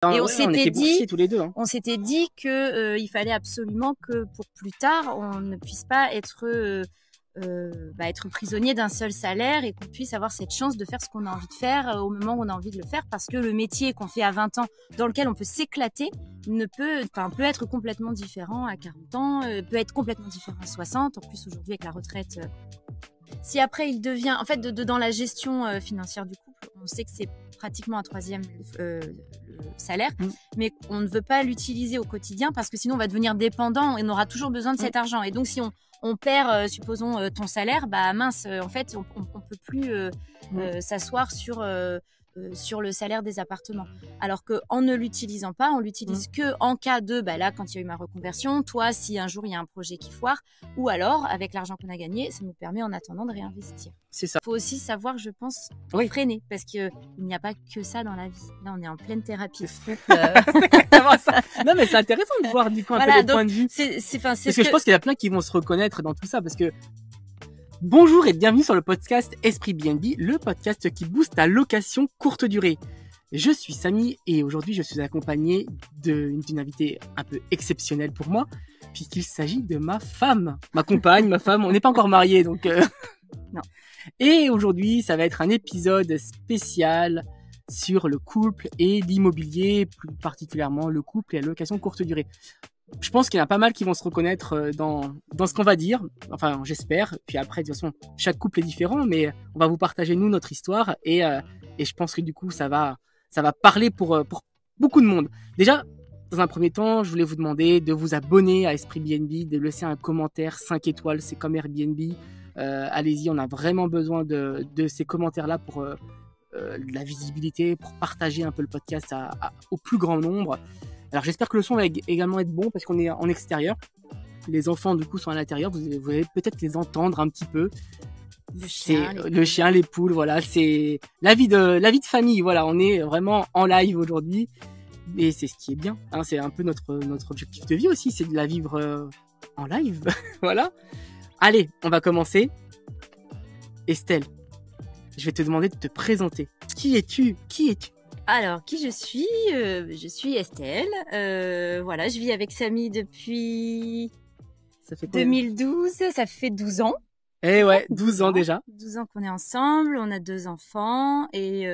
Et on était boursiers tous les deux. on s'était dit que il fallait absolument que pour plus tard, on ne puisse pas être prisonnier d'un seul salaire et qu'on puisse avoir cette chance de faire ce qu'on a envie de faire au moment où on a envie de le faire, parce que le métier qu'on fait à 20 ans, dans lequel on peut s'éclater, peut être complètement différent à 40 ans, peut être complètement différent à 60. En plus, aujourd'hui, avec la retraite, si après il devient, en fait, dans la gestion financière du couple, on sait que c'est pratiquement un troisième le salaire, mais on ne veut pas l'utiliser au quotidien parce que sinon on va devenir dépendant et on aura toujours besoin de cet argent. Et donc si on perd, supposons, ton salaire, bah mince, en fait, on peut plus s'asseoir sur le salaire des appartements. Alors qu'en ne l'utilisant pas, on l'utilise que en cas de, là, quand il y a eu ma reconversion, toi, si un jour il y a un projet qui foire, ou alors, avec l'argent qu'on a gagné, ça nous permet en attendant de réinvestir. C'est ça. Il faut aussi savoir, je pense, freiner, parce qu'il n'y a pas que ça dans la vie. Là, on est en pleine thérapie. Non, mais c'est intéressant de voir du coup un peu les points de vue. Parce que je pense qu'il y a plein qui vont se reconnaître dans tout ça, parce que bonjour et bienvenue sur le podcast Esprit BNB, le podcast qui booste ta location courte durée. Je suis Samy et aujourd'hui je suis accompagné d'une invitée un peu exceptionnelle pour moi, puisqu'il s'agit de ma femme, ma compagne, ma femme. On n'est pas encore mariés, donc non. Et aujourd'hui, ça va être un épisode spécial sur le couple et l'immobilier, plus particulièrement le couple et la location courte durée. Je pense qu'il y en a pas mal qui vont se reconnaître dans ce qu'on va dire. Enfin, j'espère. Puis après, de toute façon, chaque couple est différent, mais on va vous partager, nous, notre histoire. Et je pense que du coup, ça va parler pour beaucoup de monde. Déjà, dans un premier temps, je voulais vous demander de vous abonner à Esprit BNB, de laisser un commentaire 5 étoiles. C'est comme Airbnb. Allez-y, on a vraiment besoin de ces commentaires-là pour la visibilité, pour partager un peu le podcast au plus grand nombre. Alors j'espère que le son va également être bon parce qu'on est en extérieur. Les enfants du coup sont à l'intérieur, vous allez peut-être les entendre un petit peu. Le chien, les poules, voilà, c'est la vie de famille, voilà, on est vraiment en live aujourd'hui. Et c'est ce qui est bien, hein, c'est un peu notre objectif de vie aussi, c'est de la vivre en live. Voilà. Allez, on va commencer. Estelle, je vais te demander de te présenter. Qui es-tu ? Alors, qui je suis ? Je suis Estelle. Voilà, je vis avec Samy depuis 2012. Ça fait 12 ans. Eh ouais, 12 ans déjà. 12 ans qu'on est ensemble. On a 2 enfants. Et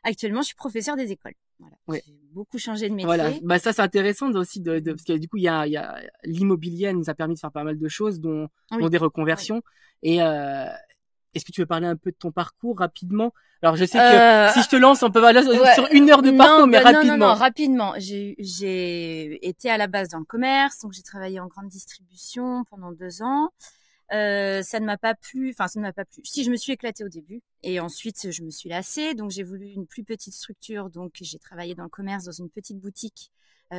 actuellement, je suis professeure des écoles. Voilà. Ouais. J'ai beaucoup changé de métier. Voilà, ça c'est intéressant aussi parce que du coup il y a l'immobilier, elle nous a permis de faire pas mal de choses, dont des reconversions. Et est-ce que tu veux parler un peu de ton parcours rapidement ? Alors je sais que si je te lance, on peut aller sur 1 heure de parcours, mais rapidement. Non, rapidement. J'ai été à la base dans le commerce, donc j'ai travaillé en grande distribution pendant 2 ans. Ça ne m'a pas plu. Si, je me suis éclatée au début et ensuite je me suis lassée, donc j'ai voulu une plus petite structure, donc j'ai travaillé dans le commerce dans une petite boutique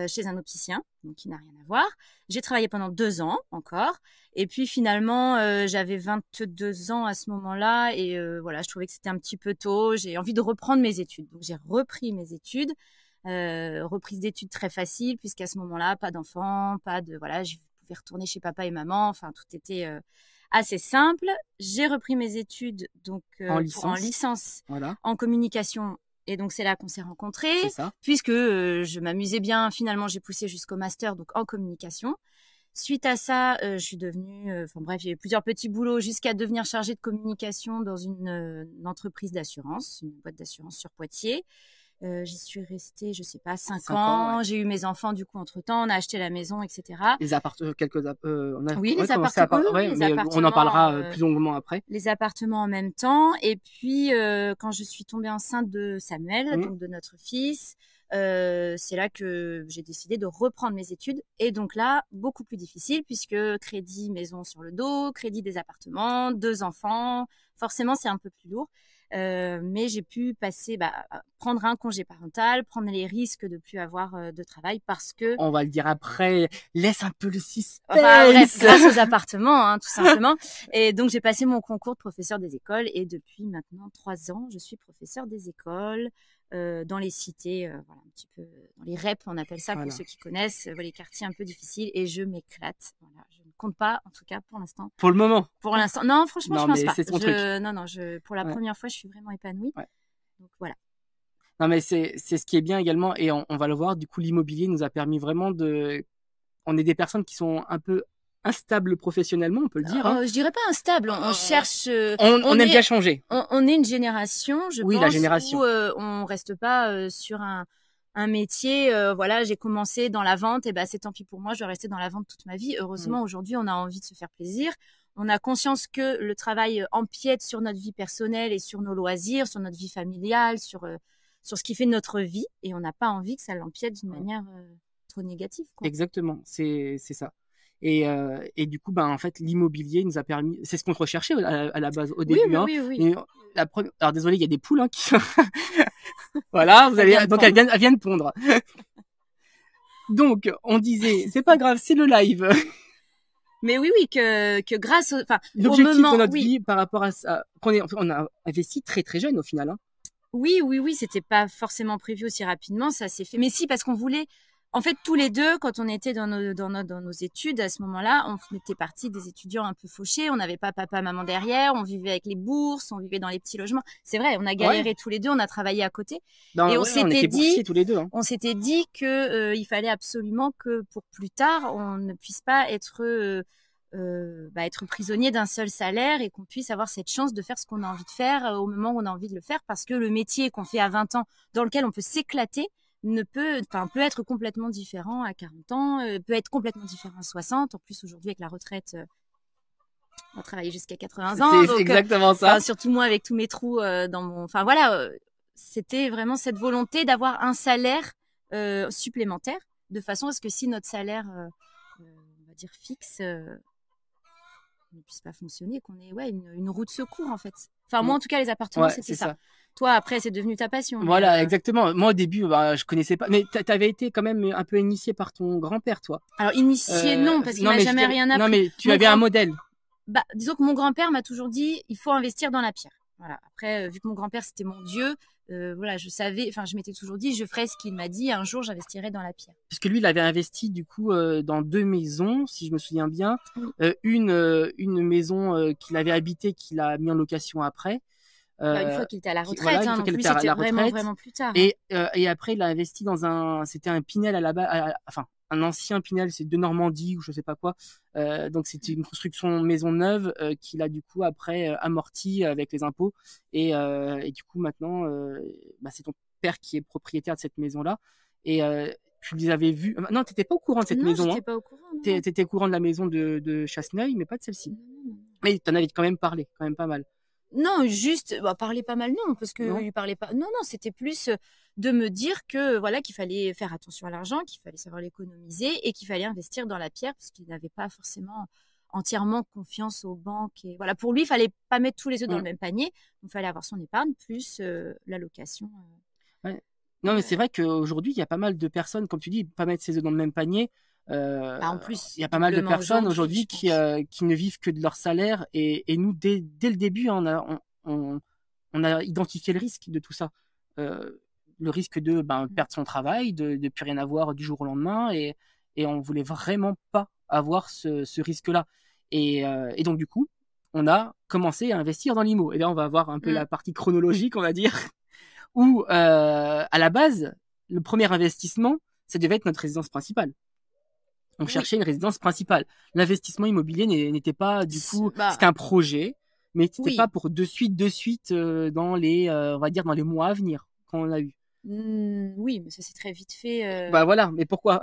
chez un opticien, donc qui n'a rien à voir. J'ai travaillé pendant 2 ans encore et puis finalement j'avais 22 ans à ce moment-là et voilà, je trouvais que c'était un petit peu tôt, j'ai envie de reprendre mes études, donc j'ai repris mes études. Reprise d'études très facile puisqu'à ce moment-là pas d'enfants, je pouvais retourner chez papa et maman, enfin tout était assez simple. J'ai repris mes études donc en licence voilà. En communication et donc c'est là qu'on s'est rencontrés puisque je m'amusais bien. Finalement j'ai poussé jusqu'au master donc en communication. Suite à ça, je suis devenue, j'ai eu plusieurs petits boulots jusqu'à devenir chargée de communication dans une entreprise d'assurance, une boîte d'assurance sur Poitiers. J'y suis restée, je sais pas, 5 ans. Ouais. J'ai eu mes enfants du coup entre-temps, on a acheté la maison, etc. Les appartements, les appartements. On en parlera plus longuement après. Les appartements en même temps. Et puis quand je suis tombée enceinte de Samuel, donc de notre fils, c'est là que j'ai décidé de reprendre mes études. Et donc là, beaucoup plus difficile puisque crédit maison sur le dos, crédit des appartements, 2 enfants. Forcément, c'est un peu plus lourd. Mais j'ai pu prendre un congé parental, prendre les risques de plus avoir de travail parce que... On va le dire après, laisse un peu le suspense. Bref, grâce aux appartements, tout simplement. Et donc j'ai passé mon concours de professeur des écoles et depuis maintenant 3 ans, je suis professeur des écoles dans les cités, un petit peu dans les REP, on appelle ça pour ceux qui connaissent, les quartiers un peu difficiles et je m'éclate. Voilà, je ne compte pas, en tout cas pour l'instant. Pour le moment. Pour l'instant, non, franchement, je pense pas. C'est ton truc. Pour la première fois, je suis vraiment épanouie. Ouais. Donc voilà. Non, mais c'est ce qui est bien également, et on va le voir. Du coup, l'immobilier nous a permis vraiment on est des personnes qui sont un peu instables professionnellement, on peut le dire, hein. Je dirais pas instable, on cherche. On aime bien changer. On est une génération, je Oui, pense, la génération. où on reste pas sur un métier. Voilà, j'ai commencé dans la vente, et ben c'est tant pis pour moi, je vais rester dans la vente toute ma vie. Heureusement, aujourd'hui, on a envie de se faire plaisir. On a conscience que le travail empiète sur notre vie personnelle et sur nos loisirs, sur notre vie familiale, sur ce qui fait notre vie, et on n'a pas envie que ça l'empiète d'une manière trop négative, quoi. Exactement, c'est ça. Et du coup, ben en fait, l'immobilier nous a permis. C'est ce qu'on recherchait à la base au début. Oui, hein. oui, oui. Et alors désolé, il y a des poules, hein, qui. Voilà, vous allez. Donc elles viennent pondre. Donc on disait, c'est pas grave, c'est le live. Mais oui, que grâce enfin, L'objectif au moment, de notre vie par rapport à ça, on a investi très très jeune au final, hein. Oui, c'était pas forcément prévu aussi rapidement, ça s'est fait. Mais si, parce qu'on voulait, en fait, tous les deux, quand on était dans nos études, à ce moment-là, on était partis des étudiants un peu fauchés, on n'avait pas papa, maman derrière, on vivait avec les bourses, on vivait dans les petits logements. C'est vrai, on a galéré tous les deux, on a travaillé à côté. Et on s'était dit, tous les deux, hein. On s'était dit que il fallait absolument que pour plus tard, on ne puisse pas être prisonnier d'un seul salaire, et qu'on puisse avoir cette chance de faire ce qu'on a envie de faire au moment où on a envie de le faire, parce que le métier qu'on fait à 20 ans, dans lequel on peut s'éclater, peut être complètement différent à 40 ans, peut être complètement différent à 60. En plus, aujourd'hui, avec la retraite, on va travailler jusqu'à 80 ans. C'est exactement ça. Surtout moi, avec tous mes trous dans mon... Enfin, voilà, c'était vraiment cette volonté d'avoir un salaire supplémentaire, de façon à ce que si notre salaire, on va dire fixe, ne puisse pas fonctionner, qu'on ait une roue de secours, en fait. Enfin, moi, en tout cas, les appartements, c'était ça. Toi, après, c'est devenu ta passion. Voilà, exactement. Moi, au début, je connaissais pas. Mais t'avais été quand même un peu initié par ton grand-père, toi. Alors, initié, non, parce qu'il m'a jamais rien appris. Non, mais tu avais un modèle. Disons que mon grand-père m'a toujours dit, il faut investir dans la pierre. Voilà. Après, vu que mon grand-père, c'était mon dieu, voilà, je m'étais toujours dit, je ferai ce qu'il m'a dit, un jour, j'investirai dans la pierre. Parce que lui, il avait investi, du coup, dans 2 maisons, si je me souviens bien. Oui. Une maison qu'il avait habitée, qu'il a mis en location après. Une fois qu'il était à la retraite, donc lui, c'était vraiment plus tard. Et après, il a investi c'était un Pinel à la base, enfin, un ancien Pinel, c'est de Normandie ou je sais pas quoi. Donc c'était une construction maison neuve qu'il a du coup après amorti avec les impôts. Et du coup maintenant, c'est ton père qui est propriétaire de cette maison-là. Et tu les avais vus. Non, t'étais pas au courant de cette maison. Non, j'étais pas au courant. T'étais au courant de la maison de Chasseneuil, mais pas de celle-ci. Mais t'en avais quand même parlé, quand même pas mal. Non, juste parler pas mal, non, parce que il parlait pas. Non, c'était plus de me dire que voilà, qu'il fallait faire attention à l'argent, qu'il fallait savoir l'économiser, et qu'il fallait investir dans la pierre, parce qu'il n'avait pas forcément entièrement confiance aux banques. Et voilà, pour lui, il fallait pas mettre tous les œufs dans le même panier. Il fallait avoir son épargne plus la location. Ouais. Non, mais c'est vrai qu'aujourd'hui, il y a pas mal de personnes, comme tu dis, pas mettre ses œufs dans le même panier. En plus, il y a pas mal de personnes aujourd'hui qui ne vivent que de leur salaire, et nous dès le début on a identifié le risque de tout ça, le risque de perdre son travail, de plus rien avoir du jour au lendemain, et on voulait vraiment pas avoir ce risque-là, et donc du coup on a commencé à investir dans l'IMO. Et là on va avoir un peu la partie chronologique, on va dire, où à la base le premier investissement, ça devait être notre résidence principale. On cherchait une résidence principale. L'investissement immobilier n'était pas, du coup, c'était un projet, mais c'était pas pour de suite dans les, on va dire, dans les mois à venir, quand on l'a eu. Oui, mais ça c'est très vite fait. Voilà, mais pourquoi?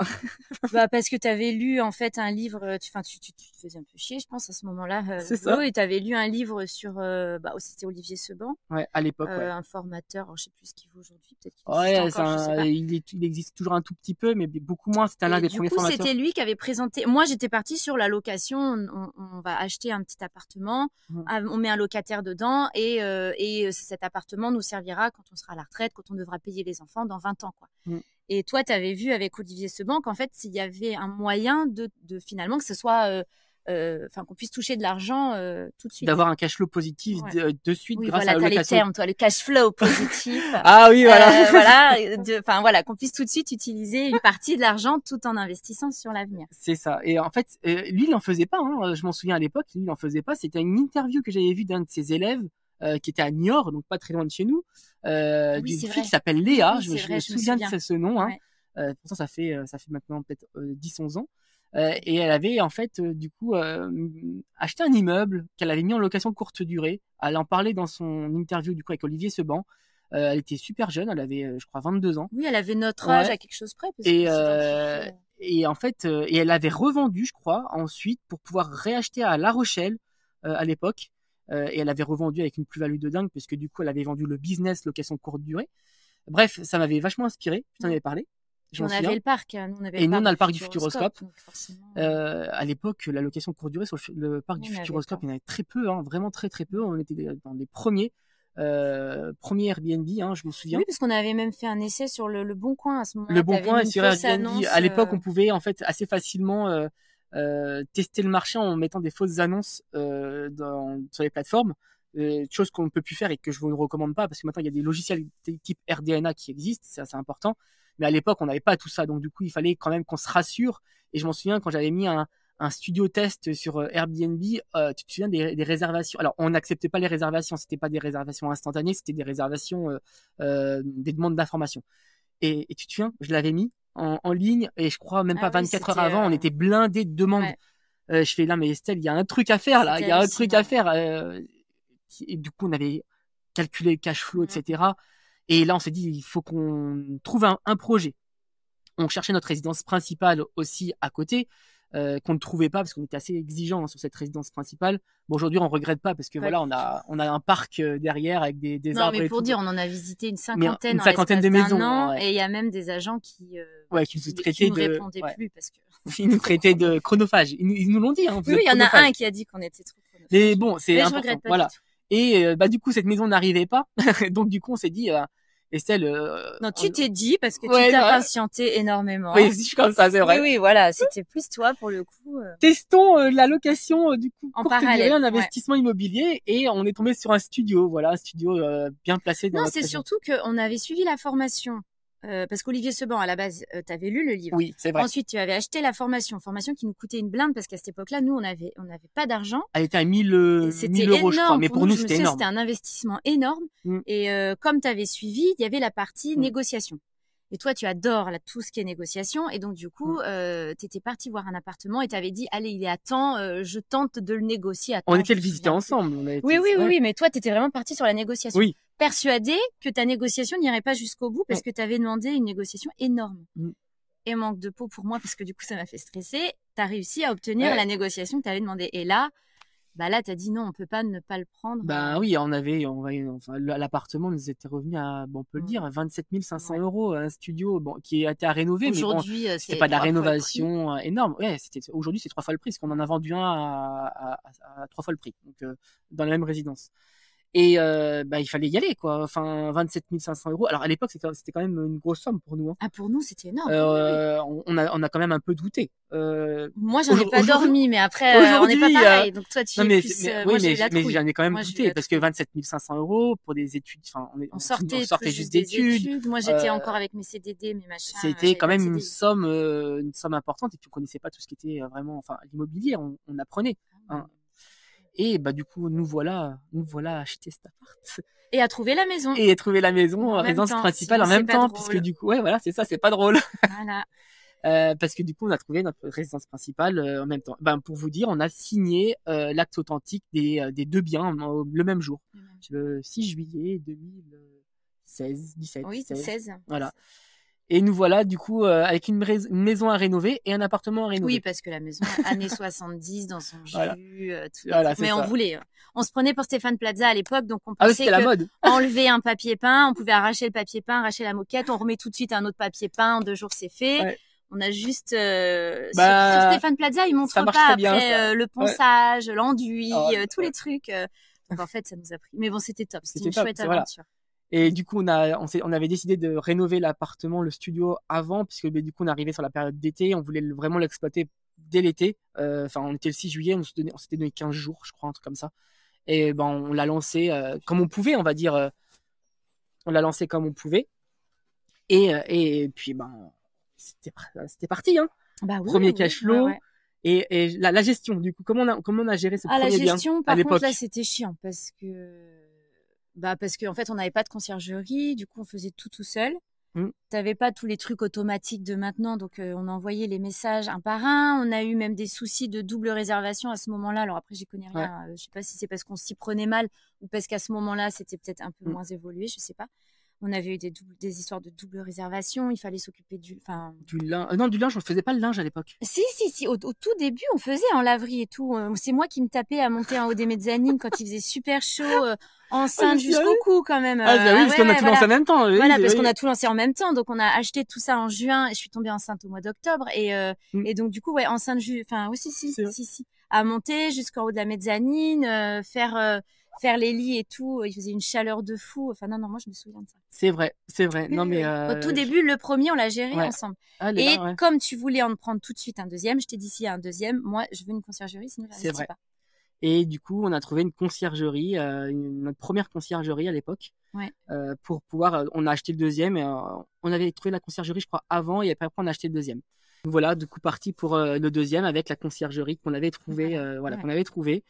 Parce que tu avais lu en fait un livre, tu te faisais un peu chier, je pense, à ce moment-là. C'est ça. Et tu avais lu un livre sur, c'était Olivier Seban. Ouais, à l'époque. Un formateur, alors, je sais plus ce qu'il vaut aujourd'hui, peut-être qu'il il existe toujours un tout petit peu, mais beaucoup moins. C'était l'un des premiers formateurs. C'était lui qui avait présenté. Moi, j'étais partie sur la location. On va acheter un petit appartement, on met un locataire dedans, et cet appartement nous servira quand on sera à la retraite, quand on devra payer les enfants dans 20 ans, quoi. Et toi, tu avais vu avec Olivier Seban qu'en fait, il y avait un moyen de finalement que ce soit, qu'on puisse toucher de l'argent tout de suite. D'avoir un cash flow positif de suite grâce à la location. Voilà, t'as les termes, toi, le cash flow positif. Ah oui, voilà. Voilà, qu'on puisse tout de suite utiliser une partie de l'argent tout en investissant sur l'avenir. C'est ça. Et en fait, lui, il n'en faisait pas. Hein. Je m'en souviens à l'époque, lui, il n'en faisait pas. C'était une interview que j'avais vue d'un de ses élèves qui était à Niort, donc pas très loin de chez nous, d'une fille vrai. qui s'appelle Léa. Oui, je c'est je vrai, me je me souviens souviens. de ce nom, hein. Pourtant ça fait maintenant peut-être 10-11 ans. Et elle avait en fait du coup acheté un immeuble qu'elle avait mis en location courte durée. Elle en parlait dans son interview du coup avec Olivier Seban. Elle était super jeune, elle avait je crois 22 ans. Oui, elle avait notre âge Ouais. à quelque chose près. Parce Et, qu'on s'identifiait. et en fait, et elle avait revendu, je crois, ensuite pour pouvoir réacheter à La Rochelle à l'époque. Et elle avait revendu avec une plus-value de dingue parce que du coup, elle avait vendu le business location courte durée. Bref, ça m'avait vachement inspiré. Je t'en avais parlé. Puis on avait le parc. Nous, on avait Et le nous, parc on a le parc du Futuroscope. Donc forcément, à l'époque, la location courte durée sur le parc du Futuroscope, il y en avait très peu, hein, vraiment très très peu. On était dans les premiers Airbnb, hein, je me souviens. Oui, parce qu'on avait même fait un essai sur le Bon Coin à ce moment-là. Le Bon Coin et sur Airbnb. Annonce, à l'époque, on pouvait en fait assez facilement tester le marché en mettant des fausses annonces sur les plateformes. Chose qu'on ne peut plus faire et que je vous ne recommande pas parce que maintenant il y a des logiciels type RDNA qui existent, c'est assez important. Mais à l'époque, on n'avait pas tout ça, donc du coup, il fallait quand même qu'on se rassure. Et je m'en souviens quand j'avais mis un studio test sur Airbnb, tu te souviens des réservations. Alors, on n'acceptait pas les réservations, c'était pas des réservations instantanées, c'était des réservations, des demandes d'informations. Et tu te souviens, je l'avais mis en ligne et je crois même pas 24 heures avant, on était blindé de demandes. Ouais. Je fais là, mais Estelle, il y a un truc à faire là, il y a un truc à faire. Et du coup, on avait calculé le cash flow, etc. Et là, on s'est dit, il faut qu'on trouve un projet. On cherchait notre résidence principale aussi à côté, qu'on ne trouvait pas parce qu'on était assez exigeant sur cette résidence principale. Bon, aujourd'hui, on regrette pas parce que voilà, on a un parc derrière avec des arbres. Non, mais pour et tout. dire, on en a visité une cinquantaine de maisons. Et il y a même des agents qui nous répondaient plus parce que ils nous traitaient de chronophages. Ils nous l'ont dit. Hein, oui, il y en a un qui a dit qu'on était trop chronophages. Mais bon, c'est important. Je regrette pas. Voilà. Et du coup, cette maison n'arrivait pas. Donc du coup, on s'est dit, Estelle. Non, tu t'es dit parce que tu t'as patienté énormément. Oui, je suis comme ça, c'est vrai. Oui, voilà, c'était plus toi pour le coup. Testons la location du coup en courte durée, un investissement immobilier, et on est tombé sur un studio. Voilà, un studio bien placé dans. Non, c'est surtout qu'on avait suivi la formation. Parce qu'Olivier Seban, à la base, t'avais lu le livre. Oui, c'est vrai. Ensuite, tu avais acheté la formation qui nous coûtait une blinde parce qu'à cette époque-là, nous, on avait pas d'argent. Elle était à 1000 euros, je crois, mais pour nous, c'était énorme. C'était un investissement énorme. Et comme t'avais suivi, il y avait la partie négociation. Et toi, tu adores tout ce qui est négociation. Et donc, du coup, t'étais parti voir un appartement et t'avais dit, allez, il est à temps, je tente de le négocier à temps. On était le visiter ensemble. Oui, mais toi, t'étais vraiment parti sur la négociation. Oui. Persuadé que ta négociation n'irait pas jusqu'au bout parce que t'avais demandé une négociation énorme. Et manque de peau pour moi parce que du coup, ça m'a fait stresser. T'as réussi à obtenir la négociation que t'avais demandé. Et là, t'as dit non, on peut pas ne pas le prendre. Oui, l'appartement nous était revenu à, on peut le dire, 27 500 euros, un studio, qui était à rénover. Aujourd'hui, mais c'était pas de la rénovation énorme. Ouais, aujourd'hui, c'est 3 fois le prix, parce qu'on en a vendu un à 3 fois le prix. Donc, dans la même résidence. Et, il fallait y aller, quoi. Enfin, 27 500 euros. Alors, à l'époque, c'était quand même une grosse somme pour nous, hein. Ah, pour nous, c'était énorme. On a quand même un peu douté. Moi, j'en ai pas dormi, mais après, on n'est pas pareil. Donc, toi, tu mais j'en ai quand même douté parce que 27 500 euros pour des études, enfin, on sortait juste d'études. Moi, j'étais encore avec mes CDD, mes machins. C'était quand même une somme importante et tu connaissais pas tout ce qui était vraiment, enfin, l'immobilier, on apprenait, hein. Et du coup, nous voilà acheter cet appart. Et à trouver la maison. Et à trouver la maison, résidence principale en même temps, puisque du coup, c'est ça, c'est pas drôle. Voilà. Parce que du coup, on a trouvé notre résidence principale en même temps. Pour vous dire, on a signé l'acte authentique des 2 biens le même jour. Le 6 juillet 2016, 17. Oui, 16. Voilà. Et nous voilà, du coup, avec une maison à rénover et un appartement à rénover. Oui, parce que la maison, années 70, dans son jus, mais on voulait. On se prenait pour Stéphane Plaza à l'époque, donc on pensait c'était la mode. Enlever un papier peint, on pouvait arracher le papier peint, arracher la moquette, on remet tout de suite un autre papier peint, en 2 jours c'est fait. Ouais. On a juste sur Stéphane Plaza, il montre pas après le ponçage, l'enduit, tous les trucs. Donc en fait, ça nous a pris. Mais bon, c'était top, c'était une chouette aventure. Et du coup, on avait décidé de rénover l'appartement, le studio avant, puisque du coup, on arrivait sur la période d'été, on voulait vraiment l'exploiter dès l'été. Enfin, on était le 6 juillet, on s'était donné 15 jours, je crois, un truc comme ça. Et on l'a lancé comme on pouvait, on va dire. On l'a lancé comme on pouvait. Et puis, c'était parti, hein. Premier cash flow. Et la gestion, du coup, comment on a géré ce premier bien à l'époque? Par contre, là, c'était chiant parce que Bah parce qu'en fait, on n'avait pas de conciergerie, du coup, on faisait tout seul. Mm. T'avais pas tous les trucs automatiques de maintenant, donc on envoyait les messages un par un. On a eu même des soucis de double réservation à ce moment-là. Alors après, j'y connais Ouais. rien. Je sais pas si c'est parce qu'on s'y prenait mal ou parce qu'à ce moment-là, c'était peut-être un peu Mm. moins évolué, je sais pas. On avait eu des histoires de double réservation. Il fallait s'occuper Du linge. Non, du linge, on faisait pas le linge à l'époque. Si. Au tout début, on faisait en laverie et tout. C'est moi qui me tapais à monter en haut des mezzanines quand il faisait super chaud, enceinte jusqu'au cou quand même. Ah, bah oui, parce qu'on a tout lancé en même temps. Oui, Voilà, parce oui. qu'on a tout lancé en même temps. Donc, on a acheté tout ça en juin et je suis tombée enceinte au mois d'octobre. Et donc, du coup, ouais, enceinte, enfin, oui, si. À monter jusqu'en haut de la mezzanine, faire les lits et tout. Il faisait une chaleur de fou. Enfin, non, moi, je me souviens de ça. C'est vrai. Non, mais, Au tout début, le premier, on l'a géré Ouais. ensemble. Ah, Et là, ouais. comme tu voulais en prendre tout de suite un deuxième, je t'ai dit s'il y a un deuxième, moi, je veux une conciergerie, sinon C'est j'investis vrai. pas. Et du coup, on a trouvé une conciergerie, notre première conciergerie à l'époque, Ouais. pour pouvoir. On a acheté le deuxième. Et, on avait trouvé la conciergerie, je crois, avant, et après on a acheté le deuxième. Voilà, du coup parti pour le deuxième avec la conciergerie qu'on avait trouvé, Ouais. qu'on avait trouvé,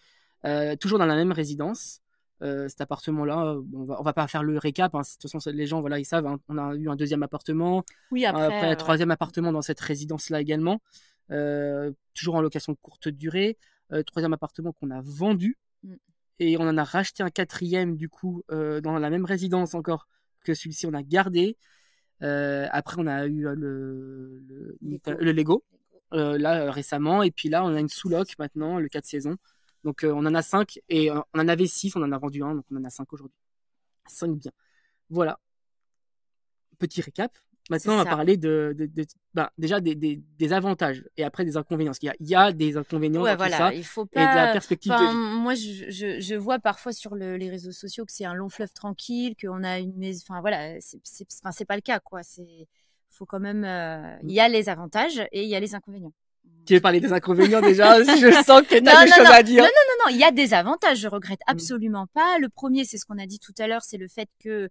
toujours dans la même résidence. Cet appartement-là, on va pas faire le récap. Hein, de toute façon, les gens, voilà, ils savent. Hein, on a eu un deuxième appartement. Oui, après, un troisième appartement dans cette résidence-là également. Toujours en location courte durée. Troisième appartement qu'on a vendu. Mm. Et on en a racheté un quatrième, du coup, dans la même résidence encore que celui-ci, on a gardé. Après, on a eu le Lego, là, récemment. Et puis là, on a une sous-loc maintenant, le 4 saisons. Donc, on en a 5. Et on en avait 6, on en a vendu un. Donc, on en a 5 aujourd'hui. 5 biens. Voilà. Petit récap. Maintenant, on va parler déjà des avantages et après des inconvénients. Parce qu'il y a des inconvénients dans tout ça. Il faut pas. Et de la perspective de vie. Moi, je vois parfois sur les réseaux sociaux que c'est un long fleuve tranquille, qu'on a une maison. Enfin, voilà, c'est pas le cas, quoi. Faut quand même. Il y a les avantages et il y a les inconvénients. Tu veux parler des inconvénients déjà? Je sens que tu as des choses à dire. Non, il y a des avantages. Je regrette absolument pas. Le premier, c'est ce qu'on a dit tout à l'heure, c'est le fait que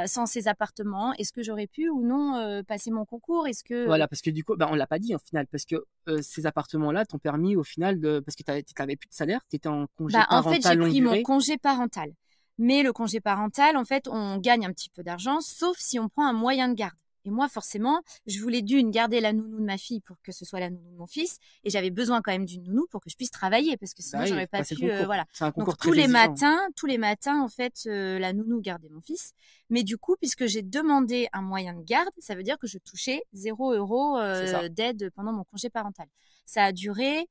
sans ces appartements, est-ce que j'aurais pu ou non passer mon concours? Est-ce que Voilà, parce que du coup, on l'a pas dit au final, parce que ces appartements-là t'ont permis au final parce que t'avais plus de salaire, t'étais en congé parental en fait, j'ai longue pris durée. mon congé parental. Mais le congé parental, en fait, on gagne un petit peu d'argent, sauf si on prend un moyen de garde. Et moi, forcément, je voulais garder la nounou de ma fille pour que ce soit la nounou de mon fils. Et j'avais besoin quand même d'une nounou pour que je puisse travailler, parce que sinon, j'aurais pas pu. Voilà. C'est un concours Donc, très tous les matins, en fait, la nounou gardait mon fils. Mais du coup, puisque j'ai demandé un moyen de garde, ça veut dire que je touchais 0 € d'aide pendant mon congé parental. Ça a duré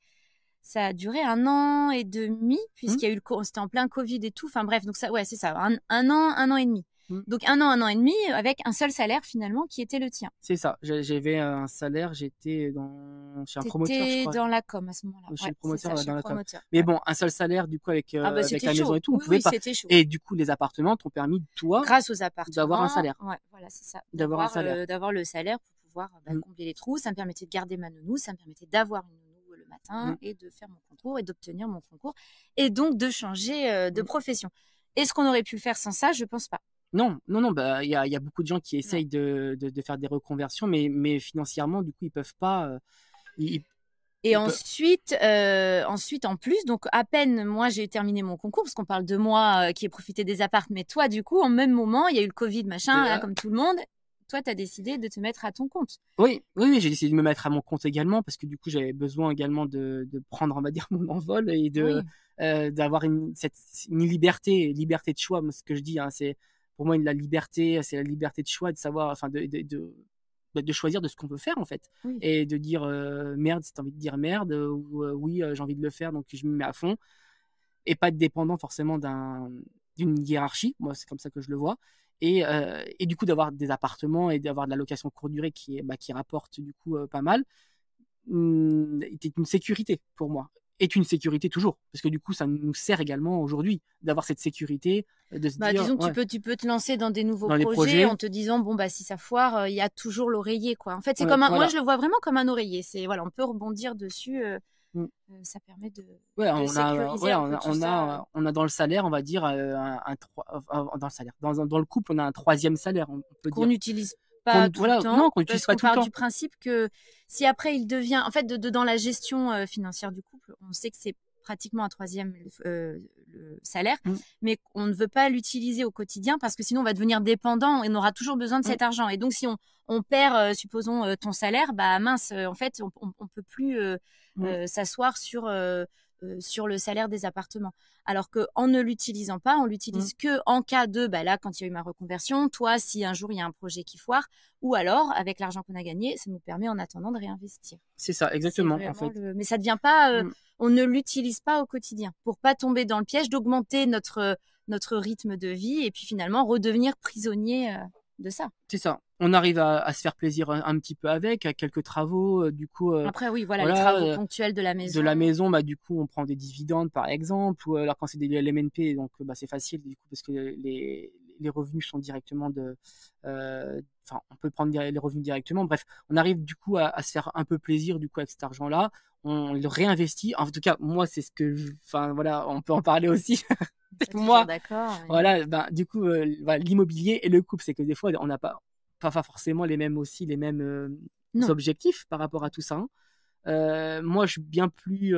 1 an et demi, puisqu'il y a eu c'était en plein Covid et tout. Enfin bref, donc ça, ouais, c'est ça, un an et demi. Donc 1 an et demi avec un seul salaire finalement qui était le tien. C'est ça. J'avais un salaire, j'étais chez un promoteur, je crois. Dans la com à ce moment-là. Chez le promoteur, ça, dans la com. promoteur. Mais bon, un seul salaire du coup avec la maison et tout, on pouvait pas. Chaud. Et du coup, les appartements t'ont permis toi, grâce aux appartements, d'avoir un salaire. Ouais, voilà, c'est ça. D'avoir un salaire. D'avoir le salaire pour pouvoir combler les trous. Ça me permettait de garder ma nounou, ça me permettait d'avoir une nounou le matin et de faire mon concours et d'obtenir mon concours et donc de changer de profession. Est-ce qu'on aurait pu le faire sans ça? Je pense pas. Non, il y a beaucoup de gens qui essayent de faire des reconversions, mais financièrement, du coup, ils peuvent pas. Ensuite, en plus, donc à peine moi j'ai terminé mon concours, parce qu'on parle de moi qui ai profité des apparts, mais toi, du coup, en même moment, il y a eu le Covid, machin, là, comme tout le monde. Toi, tu as décidé de te mettre à ton compte. Oui, j'ai décidé de me mettre à mon compte également, parce que du coup, j'avais besoin également de prendre, on va dire, mon envol et d'avoir une liberté de choix. Moi, ce que je dis, hein, c'est pour moi la liberté, c'est la liberté de choix, de savoir, enfin, de choisir de ce qu'on veut faire en fait, et de dire merde si t'as envie de dire merde, ou oui, j'ai envie de le faire, donc je me mets à fond, et pas être dépendant forcément d'une hiérarchie. Moi, c'est comme ça que je le vois. Et du coup, d'avoir des appartements et d'avoir de la location courte durée qui rapporte du coup pas mal, était une sécurité pour moi. Est une sécurité toujours, parce que du coup, ça nous sert également aujourd'hui d'avoir cette sécurité, de se dire. Disons que tu peux te lancer dans des nouveaux projets en te disant si ça foire, il y a toujours l'oreiller, quoi. En fait, c'est comme moi, je le vois vraiment comme un oreiller. C'est voilà, on peut rebondir dessus. Ça permet de sécuriser on a dans le salaire, on va dire dans le salaire, dans le couple, on a un troisième salaire, on peut qu'on dire. n'utilise pas tout le temps. Non, qu'on n'utilise pas tout le temps. On part du principe que si après il devient, en fait, dans la gestion financière du couple, on sait que c'est pratiquement un troisième le salaire, mais on ne veut pas l'utiliser au quotidien parce que sinon on va devenir dépendant et on aura toujours besoin de cet argent. Et donc si on perd, supposons, ton salaire, bah mince, en fait, on peut plus s'asseoir sur le salaire des appartements. Alors qu'en ne l'utilisant pas, on l'utilise que en cas de, bah là, quand il y a eu ma reconversion, toi, si un jour il y a un projet qui foire, ou alors, avec l'argent qu'on a gagné, ça nous permet en attendant de réinvestir. C'est ça, exactement, en fait. Mais ça devient pas, on ne l'utilise pas au quotidien pour pas tomber dans le piège d'augmenter notre rythme de vie et puis finalement redevenir prisonnier de ça. C'est ça. On arrive à se faire plaisir un petit peu avec, à quelques travaux, du coup. Après, oui, voilà, les travaux ponctuels de la maison. De la maison, bah, du coup, on prend des dividendes, par exemple, ou alors quand c'est des LMNP, donc, bah, c'est facile, du coup, parce que les revenus sont directement enfin, on peut prendre les revenus directement. Bref, on arrive, du coup, à se faire un peu plaisir, du coup, avec cet argent-là. On le réinvestit. En tout cas, moi, c'est ce que enfin, voilà, on peut en parler aussi. Moi, d'accord. Voilà, ben, du coup, voilà, l'immobilier et le couple, c'est que des fois, on n'a pas forcément les mêmes objectifs par rapport à tout ça. Moi, je suis bien plus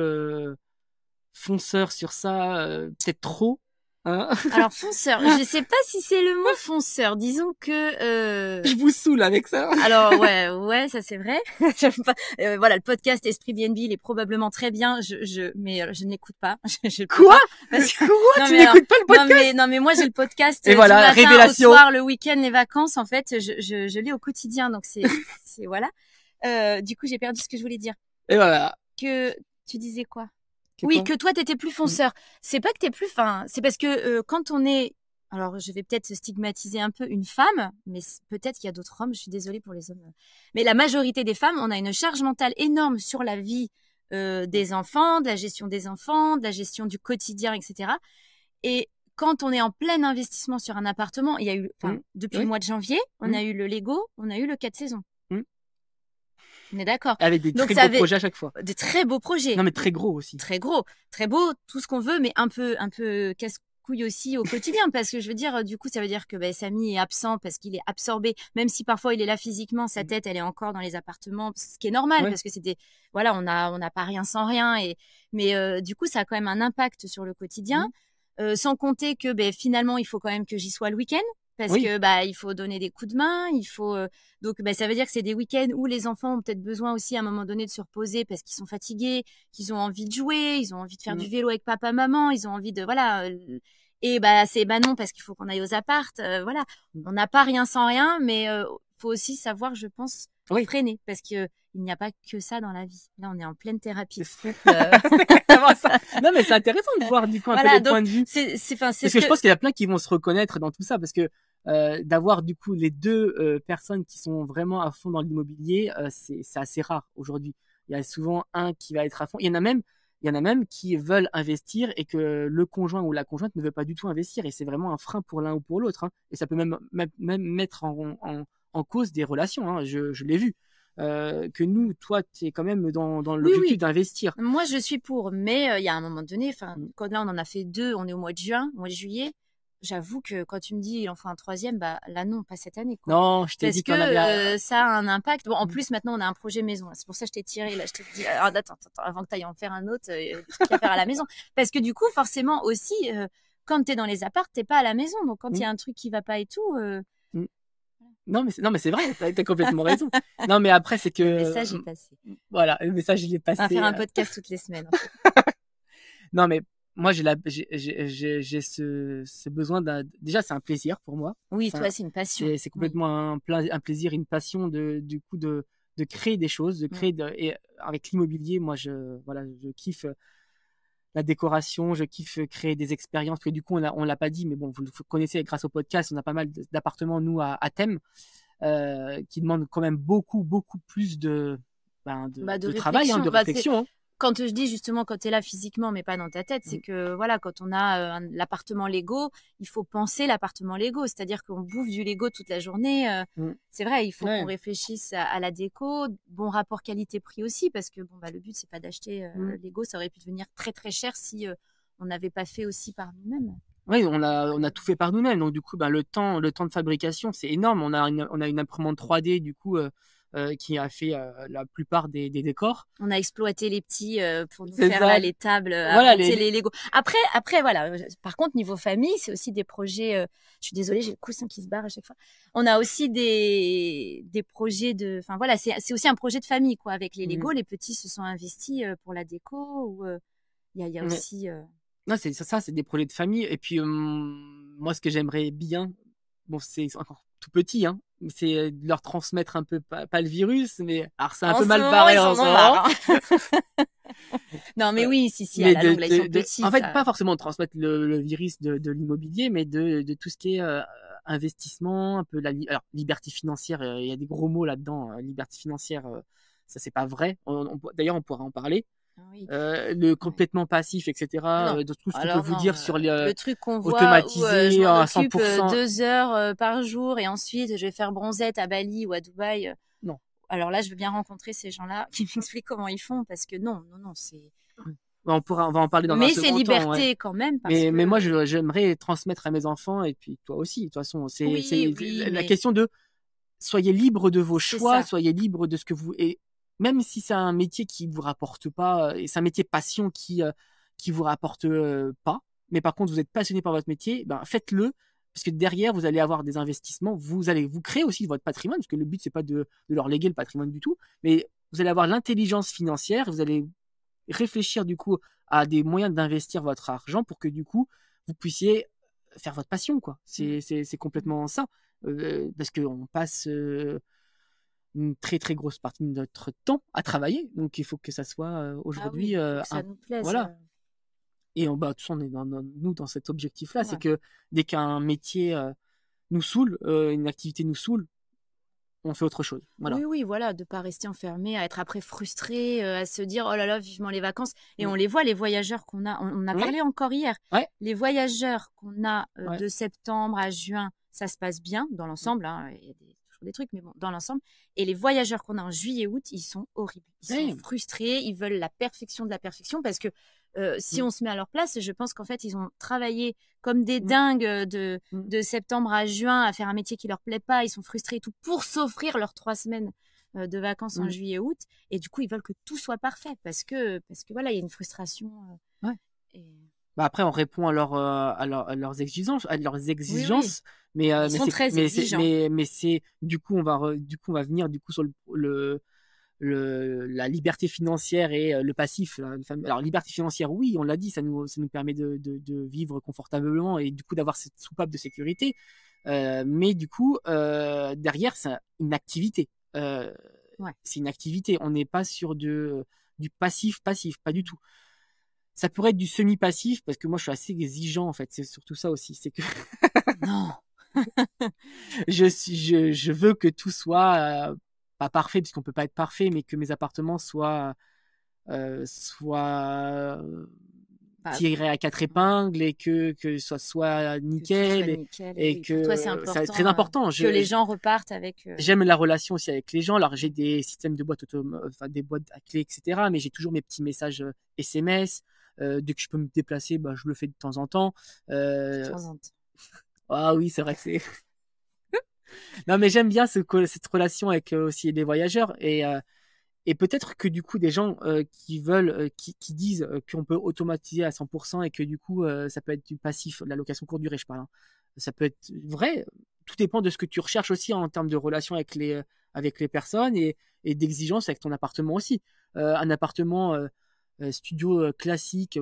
fonceur sur ça, peut-être trop. Hein. Alors fonceur, je sais pas si c'est le mot fonceur. Disons que je vous saoule avec ça. Alors ouais, ça c'est vrai. Voilà, le podcast Esprit DNB, il est probablement très bien. Mais je ne l'écoute pas. Quoi parce que... Quoi? Tu n'écoutes pas le podcast? Non mais moi j'ai le podcast. Et voilà, du matin révélation. au soir, le week-end, les vacances. En fait, je lis au quotidien, donc c'est voilà. Du coup, j'ai perdu ce que je voulais dire. Et voilà. Que tu disais quoi? Oui, que toi, t'étais plus fonceur. C'est pas que t'es plus fin. C'est parce que quand on est... Alors, je vais peut-être stigmatiser un peu une femme, mais peut-être qu'il y a d'autres hommes. Je suis désolée pour les hommes. Mais la majorité des femmes, on a une charge mentale énorme sur la vie des enfants, de la gestion des enfants, de la gestion du quotidien, etc. Et quand on est en plein investissement sur un appartement, il y a eu... depuis le mois de janvier, on a eu le Lego, on a eu le 4 saisons. On est d'accord. Avec des très beaux projets à chaque fois. Des très beaux projets. Non, mais très gros aussi. Très gros, très beau, tout ce qu'on veut, mais un peu casse-couille aussi au quotidien, parce que je veux dire, du coup, ça veut dire que Samy est absent parce qu'il est absorbé, même si parfois il est là physiquement, sa tête, elle est encore dans les appartements, ce qui est normal, parce que voilà, on n'a pas rien sans rien, mais du coup, ça a quand même un impact sur le quotidien, sans compter que finalement, il faut quand même que j'y sois le week-end. Parce que il faut donner des coups de main, il faut donc ça veut dire que c'est des week-ends où les enfants ont peut-être besoin aussi à un moment donné de se reposer parce qu'ils sont fatigués, qu'ils ont envie de jouer, ils ont envie de faire du vélo avec papa maman, ils ont envie de voilà et c'est non parce qu'il faut qu'on aille aux appartes, voilà, on n'a pas rien sans rien, mais faut aussi savoir, je pense, freiner parce que il n'y a pas que ça dans la vie. Là, on est en pleine thérapie. C'est exactement ça. Non, mais c'est intéressant de voir du coup un peu les points de vue. Parce que je pense qu'il y a plein qui vont se reconnaître dans tout ça, parce que d'avoir du coup les deux personnes qui sont vraiment à fond dans l'immobilier, c'est assez rare aujourd'hui. Il y a souvent un qui va être à fond. Il y en a même qui veulent investir et que le conjoint ou la conjointe ne veut pas du tout investir, et c'est vraiment un frein pour l'un ou pour l'autre. Hein. Et ça peut même mettre en cause des relations. Hein. Je l'ai vu. Que nous, toi, tu es quand même dans l'objectif d'investir. Moi, je suis pour, mais il y a un moment donné, quand là, on en a fait 2, on est au mois de juillet, j'avoue que quand tu me dis il en faut un 3e, là, non, pas cette année. Quoi. Non, je t'ai dit qu'on avait... ça a un impact. Bon, en plus, maintenant, on a un projet maison. C'est pour ça que je t'ai tiré, là, je t'ai dit, attends, avant que tu ailles en faire un autre, truc à faire à la maison. Parce que du coup, forcément, aussi, quand tu es dans les apparts, t'es pas à la maison. Donc, quand il y a un truc qui va pas et tout... Non, mais c'est vrai, t'as complètement raison. Non, mais après, c'est que... Le message est passé. Voilà, le message, il est passé. On va faire un podcast toutes les semaines. En fait. Non, mais moi, j'ai ce besoin déjà, c'est un plaisir pour moi. Oui, toi, c'est une passion. C'est complètement un plaisir, une passion du coup de créer des choses, de créer et avec l'immobilier, moi, je kiffe la décoration, je kiffe créer des expériences, que du coup, on l'a pas dit, mais bon, vous connaissez grâce au podcast, on a pas mal d'appartements, nous, à thème, qui demandent quand même beaucoup plus de travail, de réflexion. Hein. Quand je dis justement quand tu es là physiquement mais pas dans ta tête, c'est que voilà, quand on a l'appartement Lego, il faut penser l'appartement Lego, c'est-à-dire qu'on bouffe du Lego toute la journée. C'est vrai, il faut qu'on réfléchisse à la déco, bon rapport qualité-prix aussi, parce que le but c'est pas d'acheter Lego, ça aurait pu devenir très très cher si on n'avait pas fait aussi par nous-mêmes. Oui, on a tout fait par nous-mêmes, donc du coup le temps de fabrication c'est énorme. On a une imprimante 3D du coup qui a fait la plupart des décors. On a exploité les petits pour nous C'est faire ça. là, les tables, Voilà, monter les Lego. Après, voilà. Par contre, niveau famille, c'est aussi des projets. Je suis désolée, j'ai le coussin qui se barre à chaque fois. On a aussi des projets de. Enfin voilà, c'est aussi un projet de famille quoi. Avec les Lego, les petits se sont investis pour la déco. Ou il y a aussi. Non, c'est ça, c'est des projets de famille. Et puis moi, ce que j'aimerais bien, bon, c'est encore tout petit, hein, c'est de leur transmettre un peu pas le virus, mais alors c'est un peu mal barré en ce moment. Non, mais oui, si, mais à la longue, là, ils sont petits. En fait, pas forcément de transmettre le virus de l'immobilier, mais de tout ce qui est investissement, un peu alors liberté financière. Il y a des gros mots là-dedans. Liberté financière, ça c'est pas vrai. D'ailleurs, on pourra en parler. Oui. Le complètement passif, etc. De tout ce qu'on peut vous dire sur le truc qu'on voit automatisé je m'en à occupe 100%. 2 heures par jour et ensuite je vais faire bronzette à Bali ou à Dubaï. Non. Alors là, je veux bien rencontrer ces gens-là qui m'expliquent comment ils font parce que non, c'est. On va en parler dans un second temps. Mais c'est liberté quand même. Mais moi, j'aimerais transmettre à mes enfants et puis toi aussi. De toute façon, c'est la question de soyez libre de vos choix, soyez libre de ce que vous et même si c'est un métier qui vous rapporte pas, et c'est un métier passion qui vous rapporte pas, mais par contre vous êtes passionné par votre métier, ben faites-le parce que derrière vous allez avoir des investissements, vous allez vous créer aussi votre patrimoine parce que le but c'est pas de leur léguer le patrimoine du tout, mais vous allez avoir l'intelligence financière, vous allez réfléchir du coup à des moyens d'investir votre argent pour que du coup vous puissiez faire votre passion quoi. C'est complètement ça parce que on passe une très très grosse partie de notre temps à travailler, donc il faut que ça soit aujourd'hui ça nous plaise, voilà. Et tout ça, on est nous dans cet objectif là, c'est que dès qu'un métier nous saoule, une activité nous saoule, on fait autre chose. Voilà. Oui, voilà, de pas rester enfermé, à être après frustré, à se dire oh là là, vivement les vacances. Et on les voit, les voyageurs qu'on a, on a parlé encore hier. Les voyageurs qu'on a de septembre à juin, ça se passe bien dans l'ensemble. Hein, il y a toujours des trucs, mais bon, dans l'ensemble. Et les voyageurs qu'on a en juillet, août, ils sont horribles. Ils sont frustrés, ils veulent la perfection de la perfection parce que si on se met à leur place, je pense qu'en fait, ils ont travaillé comme des dingues de septembre à juin à faire un métier qui leur plaît pas. Ils sont frustrés et tout pour s'offrir leurs 3 semaines de vacances en juillet, août. Et du coup, ils veulent que tout soit parfait parce que voilà, il y a une frustration. Après, on répond à leurs exigences, mais ils sont très exigeants. Mais c'est du coup on va venir du coup sur la liberté financière et le passif. Alors, liberté financière, oui, on l'a dit, ça nous permet de vivre confortablement et du coup d'avoir cette soupape de sécurité. Mais du coup, derrière, c'est une activité. C'est une activité. On n'est pas sur du passif, pas du tout. Ça pourrait être du semi-passif parce que moi, je suis assez exigeant en fait. C'est surtout ça aussi, c'est que non. je veux que tout soit pas parfait parce qu'on peut pas être parfait, mais que mes appartements soient tirés à 4 épingles et que ça soit nickel, et que toi, c'est très important que les gens repartent avec j'aime la relation aussi avec les gens. Alors j'ai des systèmes de boîtes des boîtes à clés, etc., mais j'ai toujours mes petits messages SMS. Dès que je peux me déplacer, je le fais de temps en temps. Ah oui, c'est vrai que c'est non, mais j'aime bien cette relation avec aussi les voyageurs et peut-être que du coup des gens qui veulent qui disent qu'on peut automatiser à 100% et que du coup ça peut être du passif, de la location courte durée, je parle. Hein. Ça peut être vrai. Tout dépend de ce que tu recherches aussi en termes de relation avec les personnes et d'exigence avec ton appartement aussi. Un appartement studio classique.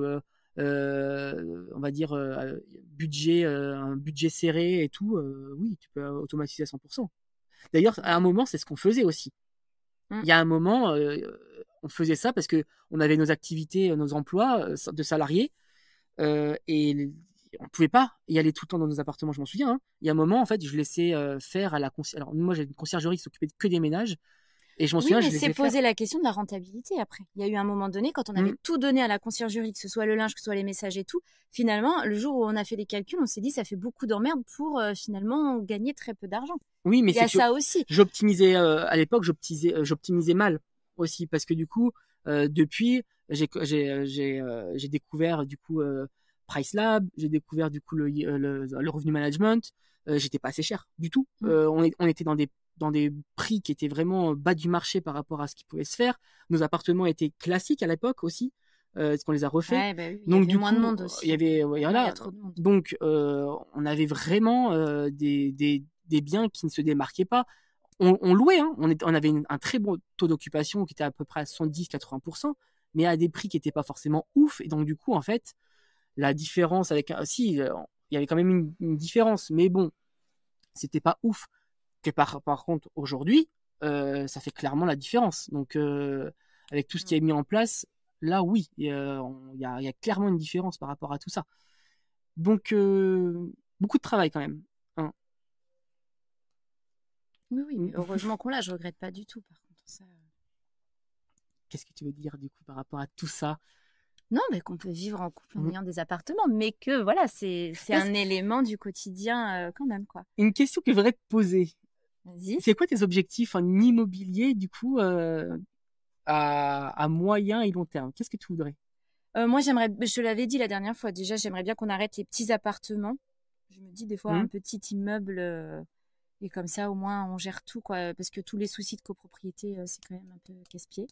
On va dire un budget serré et tout, oui, tu peux automatiser à 100%. D'ailleurs, à un moment, c'est ce qu'on faisait aussi. Il y a un moment, on faisait ça parce que on avait nos activités, nos emplois de salariés et on pouvait pas y aller tout le temps dans nos appartements, je m'en souviens. Hein. Il y a un moment, en fait, je laissais faire à la conciergerie. Alors moi, j'ai une conciergerie qui s'occupait que des ménages. Et je m'en souviens, mais c'est poser la question de la rentabilité après. Il y a eu un moment donné, quand on avait tout donné à la conciergerie, que ce soit le linge, que ce soit les messages et tout, finalement, le jour où on a fait les calculs, on s'est dit ça fait beaucoup d'emmerdes pour finalement gagner très peu d'argent. Oui, mais il y a ça aussi. J'optimisais à l'époque, j'optimisais mal aussi parce que du coup, depuis, j'ai découvert du coup Price Lab, j'ai découvert du coup le revenu management. J'étais pas assez cher du tout. On était dans des dans des prix qui étaient vraiment bas du marché par rapport à ce qui pouvait se faire. Nos appartements étaient classiques à l'époque aussi, parce qu'on les a refaits. Ouais, bah oui, il y Donc avait du moins de coup, monde aussi. il y avait, Là, il y voilà. a trop de monde. Donc on avait vraiment des biens qui ne se démarquaient pas. On louait, hein. On avait un très bon taux d'occupation qui était à peu près à 70-80%, mais à des prix qui n'étaient pas forcément ouf. Et donc du coup, en fait, la différence avec si il y avait quand même une différence, mais bon, c'était pas ouf. Que par contre aujourd'hui, ça fait clairement la différence. Donc avec tout ce qui est mis en place, là oui, il y a clairement une différence par rapport à tout ça. Donc beaucoup de travail quand même. Hein. Oui, mais heureusement qu'on l'a, je regrette pas du tout par contre ça. Qu'est-ce que tu veux dire du coup par rapport à tout ça? Non, mais qu'on peut vivre en couple en ayant des appartements, mais que voilà, c'est un élément du quotidien quand même, quoi. Une question que je voudrais te poser. Vas-y. C'est quoi tes objectifs en immobilier du coup à moyen et long terme? Qu'est-ce que tu voudrais? Moi, je te l'avais dit la dernière fois, déjà, j'aimerais bien qu'on arrête les petits appartements. Je me dis des fois un petit immeuble et comme ça, au moins, on gère tout, quoi. Parce que tous les soucis de copropriété, c'est quand même un peu casse-pied.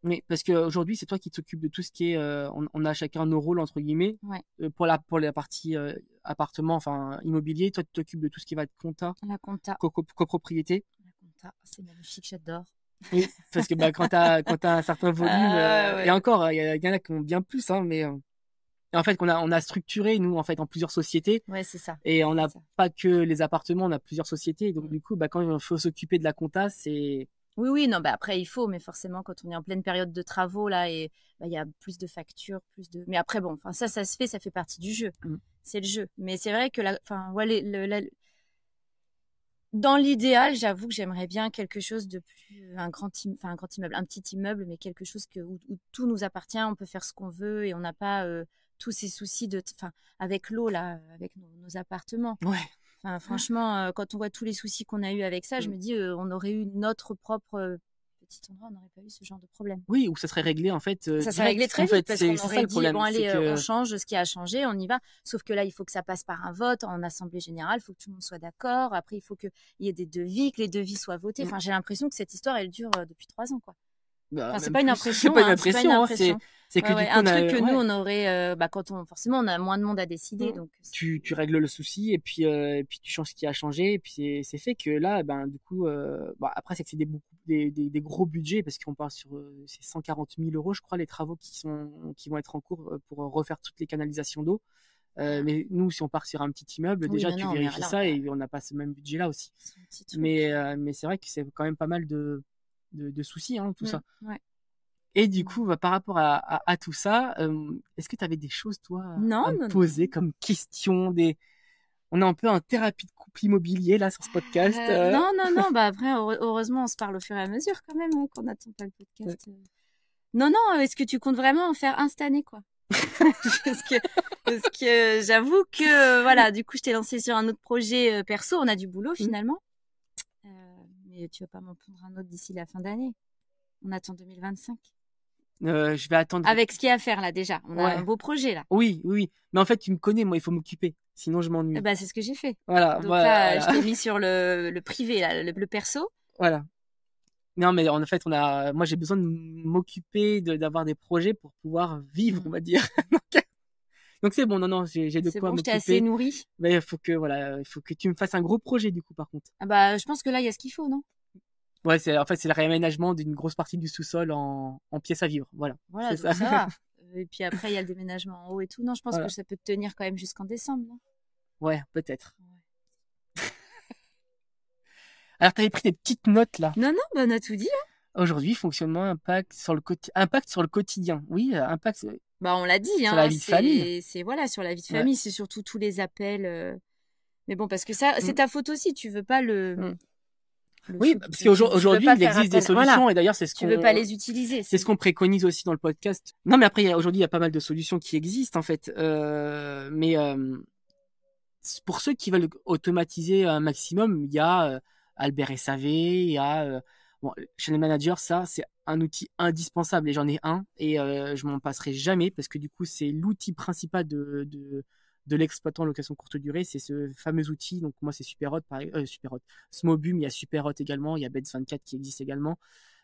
Mais parce qu'aujourd'hui, c'est toi qui t'occupes de tout ce qui est. On a chacun nos rôles, entre guillemets. Ouais. Pour la partie appartement, enfin immobilier, toi, tu t'occupes de tout ce qui va être compta, La compta. copropriété. La compta, c'est magnifique, j'adore. Oui, parce que quand t'as un certain volume, ouais. et encore, il y en a qui ont bien plus, hein, mais en fait, on a structuré, nous, en fait, en plusieurs sociétés. Ouais, c'est ça. Et on n'a pas que les appartements, on a plusieurs sociétés. Donc, du coup, quand il faut s'occuper de la compta, c'est. Oui, non, après il faut, mais forcément quand on est en pleine période de travaux là et il y a plus de factures, Mais après bon, enfin ça se fait, ça fait partie du jeu. C'est le jeu. Mais c'est vrai que dans l'idéal, j'avoue que j'aimerais bien quelque chose de plus un grand immeuble, un petit immeuble, mais quelque chose où tout nous appartient, on peut faire ce qu'on veut et on n'a pas tous ces soucis avec l'eau là, avec nos appartements. Ouais. Enfin, franchement, quand on voit tous les soucis qu'on a eu avec ça, je me dis, on aurait eu notre propre petit endroit, on n'aurait pas eu ce genre de problème. Oui, ou ça serait réglé en fait. Ça serait réglé très vite parce qu'on aurait dit, problème, bon allez, on change ce qui a changé, on y va. Sauf que là, il faut que ça passe par un vote en assemblée générale, il faut que tout le monde soit d'accord. Après, il faut qu'il y ait des devis, que les devis soient votés. Enfin, j'ai l'impression que cette histoire, elle dure depuis 3 ans, quoi. Enfin, c'est pas une impression. C'est pas une impression. C'est que du coup, un truc que nous, on aurait, forcément, on a moins de monde à décider. Donc, tu règles le souci et puis tu changes ce qui a changé et puis c'est fait que là, du coup, après, c'est que c'est des gros budgets parce qu'on part sur c'est 140 000 €, je crois, les travaux qui vont être en cours pour refaire toutes les canalisations d'eau. Mais nous, si on part sur un petit immeuble, déjà, tu vérifies ça et on n'a pas ce même budget-là aussi. Mais c'est vrai que c'est quand même pas mal de soucis, hein, tout ça. Ouais. Et du coup, par rapport à tout ça, est-ce que tu avais des choses, toi, à me poser comme question On est un peu en thérapie de couple immobilier, là, sur ce podcast. Non. Après, heureusement, on se parle au fur et à mesure, quand même, qu'on n'attend pas le podcast. Ouais. Non, est-ce que tu comptes vraiment en faire instantané, quoi? parce que j'avoue que, voilà, du coup, je t'ai lancé sur un autre projet perso. On a du boulot, finalement. Mais tu vas pas m'en prendre un autre d'ici la fin d'année. On attend 2025. Je vais attendre. Avec ce qu'il y a à faire là déjà. On a un beau projet là. Oui. Mais en fait, tu me connais, moi, il faut m'occuper. Sinon, je m'ennuie. C'est ce que j'ai fait. Voilà. Donc là, je t'ai mis sur le privé, là, le perso. Voilà. Non, mais en fait, moi, j'ai besoin de m'occuper, d'avoir des projets pour pouvoir vivre, on va dire. Donc c'est bon, non, j'ai de quoi m'occuper. Je t'ai assez nourri. Mais il faut que tu me fasses un gros projet du coup, par contre. Je pense que là, il y a ce qu'il faut, non? Ouais, c'est le réaménagement d'une grosse partie du sous-sol en pièces à vivre. Voilà. Voilà, donc ça va. Et puis après, il y a le déménagement en haut et tout. Non, je pense que ça peut te tenir quand même jusqu'en décembre, non? Ouais, peut-être. Ouais. Alors, t'avais pris des petites notes là. Non, on a tout dit. Hein. Aujourd'hui, fonctionnement, impact sur le quotidien. Oui, impact. On l'a dit. Sur la vie de famille. C'est sur la vie de famille. C'est surtout tous les appels. Mais bon, parce que ça, c'est ta faute aussi. Tu veux pas Oui, parce qu'aujourd'hui, il existe des solutions et d'ailleurs, c'est ce qu'on. Tu veux pas les utiliser. C'est ce qu'on préconise aussi dans le podcast. Non, mais après, aujourd'hui, il y a pas mal de solutions qui existent en fait. Mais pour ceux qui veulent automatiser un maximum, il y a Albert SAV, il y a Channel Manager. Ça, c'est un outil indispensable et j'en ai un et je m'en passerai jamais parce que du coup, c'est l'outil principal de de l'exploitant location courte durée, c'est ce fameux outil. Donc moi c'est Superhot, Superhot, Smobum, il y a Superhot également, il y a Bets24 qui existe également.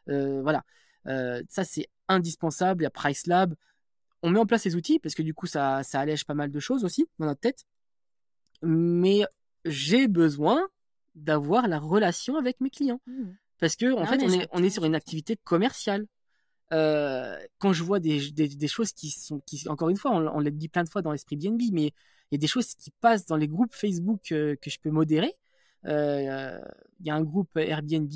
Voilà, ça c'est indispensable. Il y a PriceLab. On met en place ces outils parce que du coup ça allège pas mal de choses aussi dans notre tête. Mais j'ai besoin d'avoir la relation avec mes clients parce que en fait on est sur une activité commerciale. Quand je vois des choses qui encore une fois, on l'a dit plein de fois dans l'esprit BNB, mais il y a des choses qui passent dans les groupes Facebook que je peux modérer. Il y a un groupe Airbnb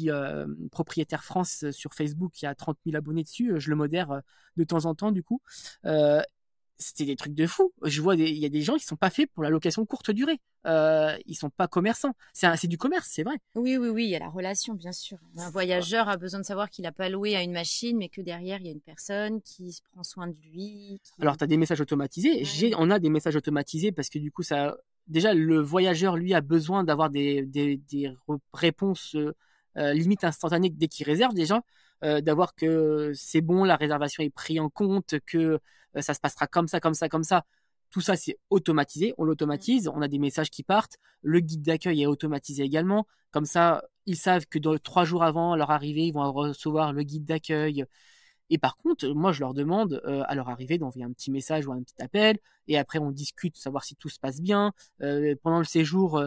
propriétaire France sur Facebook, il y a 30 000 abonnés dessus, je le modère de temps en temps du coup. C'était des trucs de fou. Je vois il y a des gens qui sont pas faits pour la location courte durée. Ils sont pas commerçants. C'est du commerce, c'est vrai. Oui, il y a la relation, bien sûr. Un voyageur a besoin de savoir qu'il n'a pas loué à une machine, mais que derrière, il y a une personne qui se prend soin de lui. Alors, tu as des messages automatisés. Ouais. On a des messages automatisés parce que du coup, déjà, le voyageur, lui, a besoin d'avoir des réponses limite instantanées dès qu'il réserve déjà. D'avoir que c'est bon, la réservation est prise en compte, que ça se passera comme ça. Tout ça, c'est automatisé. On l'automatise. On a des messages qui partent. Le guide d'accueil est automatisé également. Comme ça, ils savent que 3 jours avant leur arrivée, ils vont recevoir le guide d'accueil. Et par contre, moi, je leur demande à leur arrivée d'envoyer un petit message ou un petit appel. Et après, on discute, savoir si tout se passe bien. Pendant le séjour,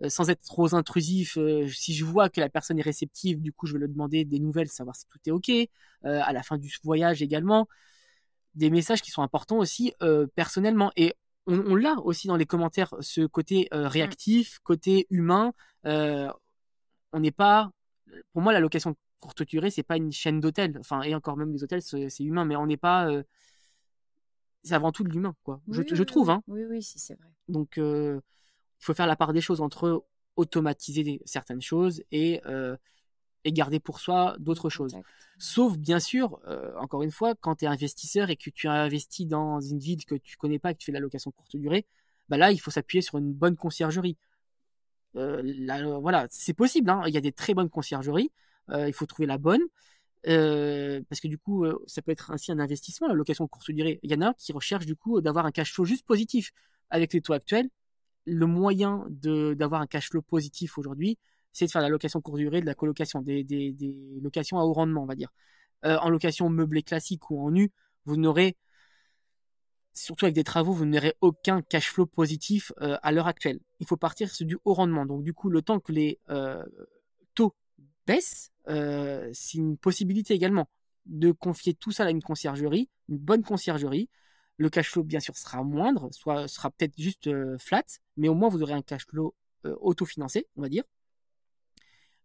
sans être trop intrusif, si je vois que la personne est réceptive, du coup, je vais lui demander des nouvelles, savoir si tout est OK. À la fin du voyage également. Des messages qui sont importants aussi personnellement. Et on l'a aussi dans les commentaires, ce côté réactif, côté humain. On n'est pas... Pour moi, la location courte durée, c'est pas une chaîne d'hôtels. Enfin, et encore même les hôtels, c'est humain, mais on n'est pas... c'est avant tout de l'humain, quoi. Oui, je trouve. Oui, hein. oui, si, c'est vrai. Donc, il faut faire la part des choses entre automatiser certaines choses et garder pour soi d'autres choses. Sauf, bien sûr, encore une fois, quand tu es investisseur et que tu as investi dans une ville que tu connais pas et que tu fais de la location courte durée, bah là, il faut s'appuyer sur une bonne conciergerie. Voilà, c'est possible, hein. Il y a des très bonnes conciergeries. Il faut trouver la bonne. Parce que du coup, ça peut être ainsi un investissement, la location courte durée. Il y en a qui recherchent du coup d'avoir un cash flow juste positif. Avec les taux actuels, le moyen d'avoir un cash flow positif aujourd'hui, c'est de faire de la location courte durée, de la colocation, des locations à haut rendement, on va dire. En location meublée classique ou en nu, vous n'aurez, surtout avec des travaux, vous n'aurez aucun cash flow positif à l'heure actuelle. Il faut partir sur du haut rendement. Donc du coup, le temps que les taux baissent, c'est une possibilité également de confier tout ça à une conciergerie, une bonne conciergerie. Le cash flow, bien sûr, sera moindre, sera peut-être juste flat, mais au moins vous aurez un cash flow autofinancé, on va dire.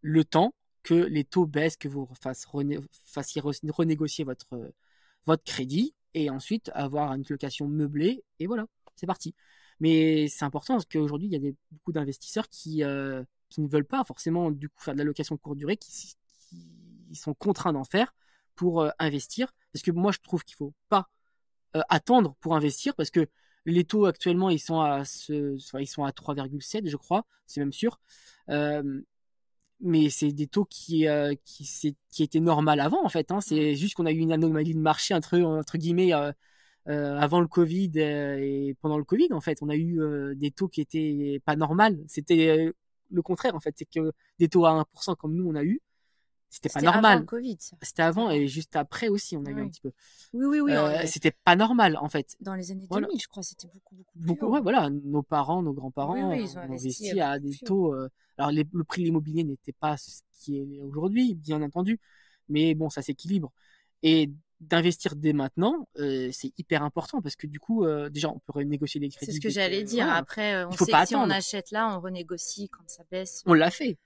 Le temps que les taux baissent, que vous fassiez renégocier votre crédit et ensuite avoir une location meublée et voilà, c'est parti. Mais c'est important parce qu'aujourd'hui, il y a beaucoup d'investisseurs qui ne veulent pas forcément du coup faire de la location courte durée, qui sont contraints d'en faire pour investir. Parce que moi, je trouve qu'il ne faut pas attendre pour investir parce que les taux actuellement, ils sont à 3,7, je crois, c'est même sûr. Mais c'est des taux qui étaient normales avant en fait. Hein. C'est juste qu'on a eu une anomalie de marché entre guillemets avant le Covid et pendant le Covid en fait. On a eu des taux qui étaient pas normales. C'était le contraire en fait. C'est que des taux à 1% comme nous on a eu, c'était pas normal. Avant le Covid. C'était avant et juste après aussi on a eu un petit peu. Oui. C'était pas normal en fait. Dans les années 2000, je crois, c'était beaucoup plus haut. Ouais, voilà, nos parents, nos grands-parents ils ont investi à des taux. Alors le prix de l'immobilier n'était pas ce qui est aujourd'hui, bien entendu, mais bon, ça s'équilibre. Et d'investir dès maintenant, c'est hyper important parce que du coup, déjà, on peut renégocier les crédits. C'est ce que j'allais dire. Voilà. Après, on sait que si on achète là, on renégocie quand ça baisse. On l'a fait.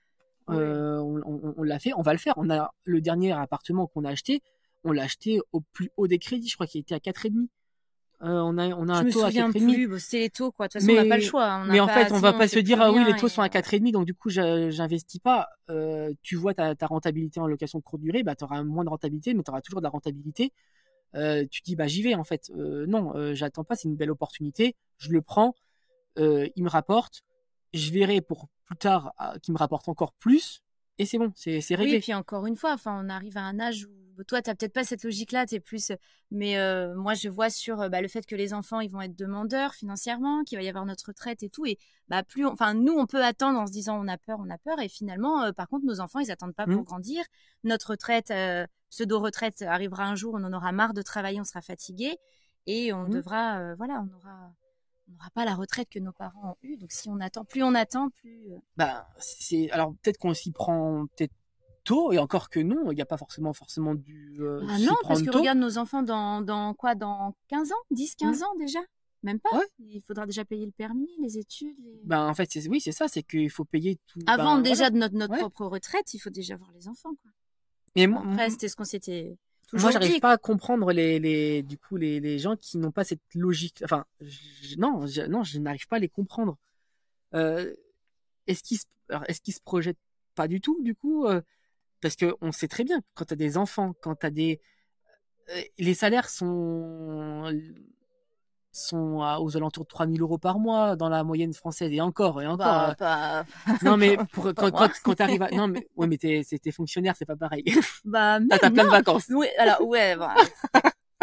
On l'a fait, on va le faire. On a le dernier appartement qu'on a acheté, on l'a acheté au plus haut des crédits, je crois qu'il était à 4,5. On a un taux à 4,5. C'est les taux, quoi. De toute façon, on n'a pas le choix. Mais en fait, on va pas se dire, ah oui, les taux sont à 4,5, donc du coup, j'investis pas. Tu vois ta rentabilité en location courte durée, bah, tu auras moins de rentabilité, mais tu auras toujours de la rentabilité. Tu dis, bah, j'y vais, en fait. Non, j'attends pas, c'est une belle opportunité. Je le prends, il me rapporte. Je verrai pour plus tard qu'il me rapporte encore plus. et c'est bon, c'est Oui, réglé. puis encore une fois, enfin, on arrive à un âge où toi, t'as peut-être pas cette logique-là, t'es plus. Mais moi, je vois sur le fait que les enfants, ils vont être demandeurs financièrement, qu'il va y avoir notre retraite et tout. Et bah plus, enfin, nous, on peut attendre en se disant on a peur. Et finalement, par contre, nos enfants, ils attendent pas Mmh. pour grandir. Notre retraite, pseudo-retraite, arrivera un jour, on en aura marre de travailler, on sera fatigué et on Mmh. devra, voilà, on n'aura pas la retraite que nos parents ont eue. Donc si on attend, plus on attend, plus. Bah, alors peut-être qu'on s'y prend peut-être tôt, et encore que non, il n'y a pas forcément dû Ah s'y non, parce prendre que tôt. regarde nos enfants dans quoi? Dans 15 ans? 10, Mmh. 15 ans déjà? Même pas. Ouais. Il faudra déjà payer le permis, les études. Ben en fait, oui, c'est ça, c'est qu'il faut payer tout. Avant Ben voilà. déjà de notre Ouais. propre retraite, il faut déjà voir les enfants, quoi. Mais Bon, après, c'était ce qu'on s'était moi, toujours j'arrive dit. pas à comprendre du coup, les gens qui n'ont pas cette logique. Enfin, non, je n'arrive pas à les comprendre. Euh, est-ce qu'ils se projettent pas du tout, du coup, parce que on sait très bien, quand t'as des enfants, quand t'as les salaires sont aux alentours de 3 000 € par mois dans la moyenne française, et encore, Bah, pas, non, mais pas moi. quand t'arrives à, non, mais, ouais, mais t'es fonctionnaire, c'est pas pareil. Bah, même, T'as plein de non. vacances. Oui, alors, ouais, bah,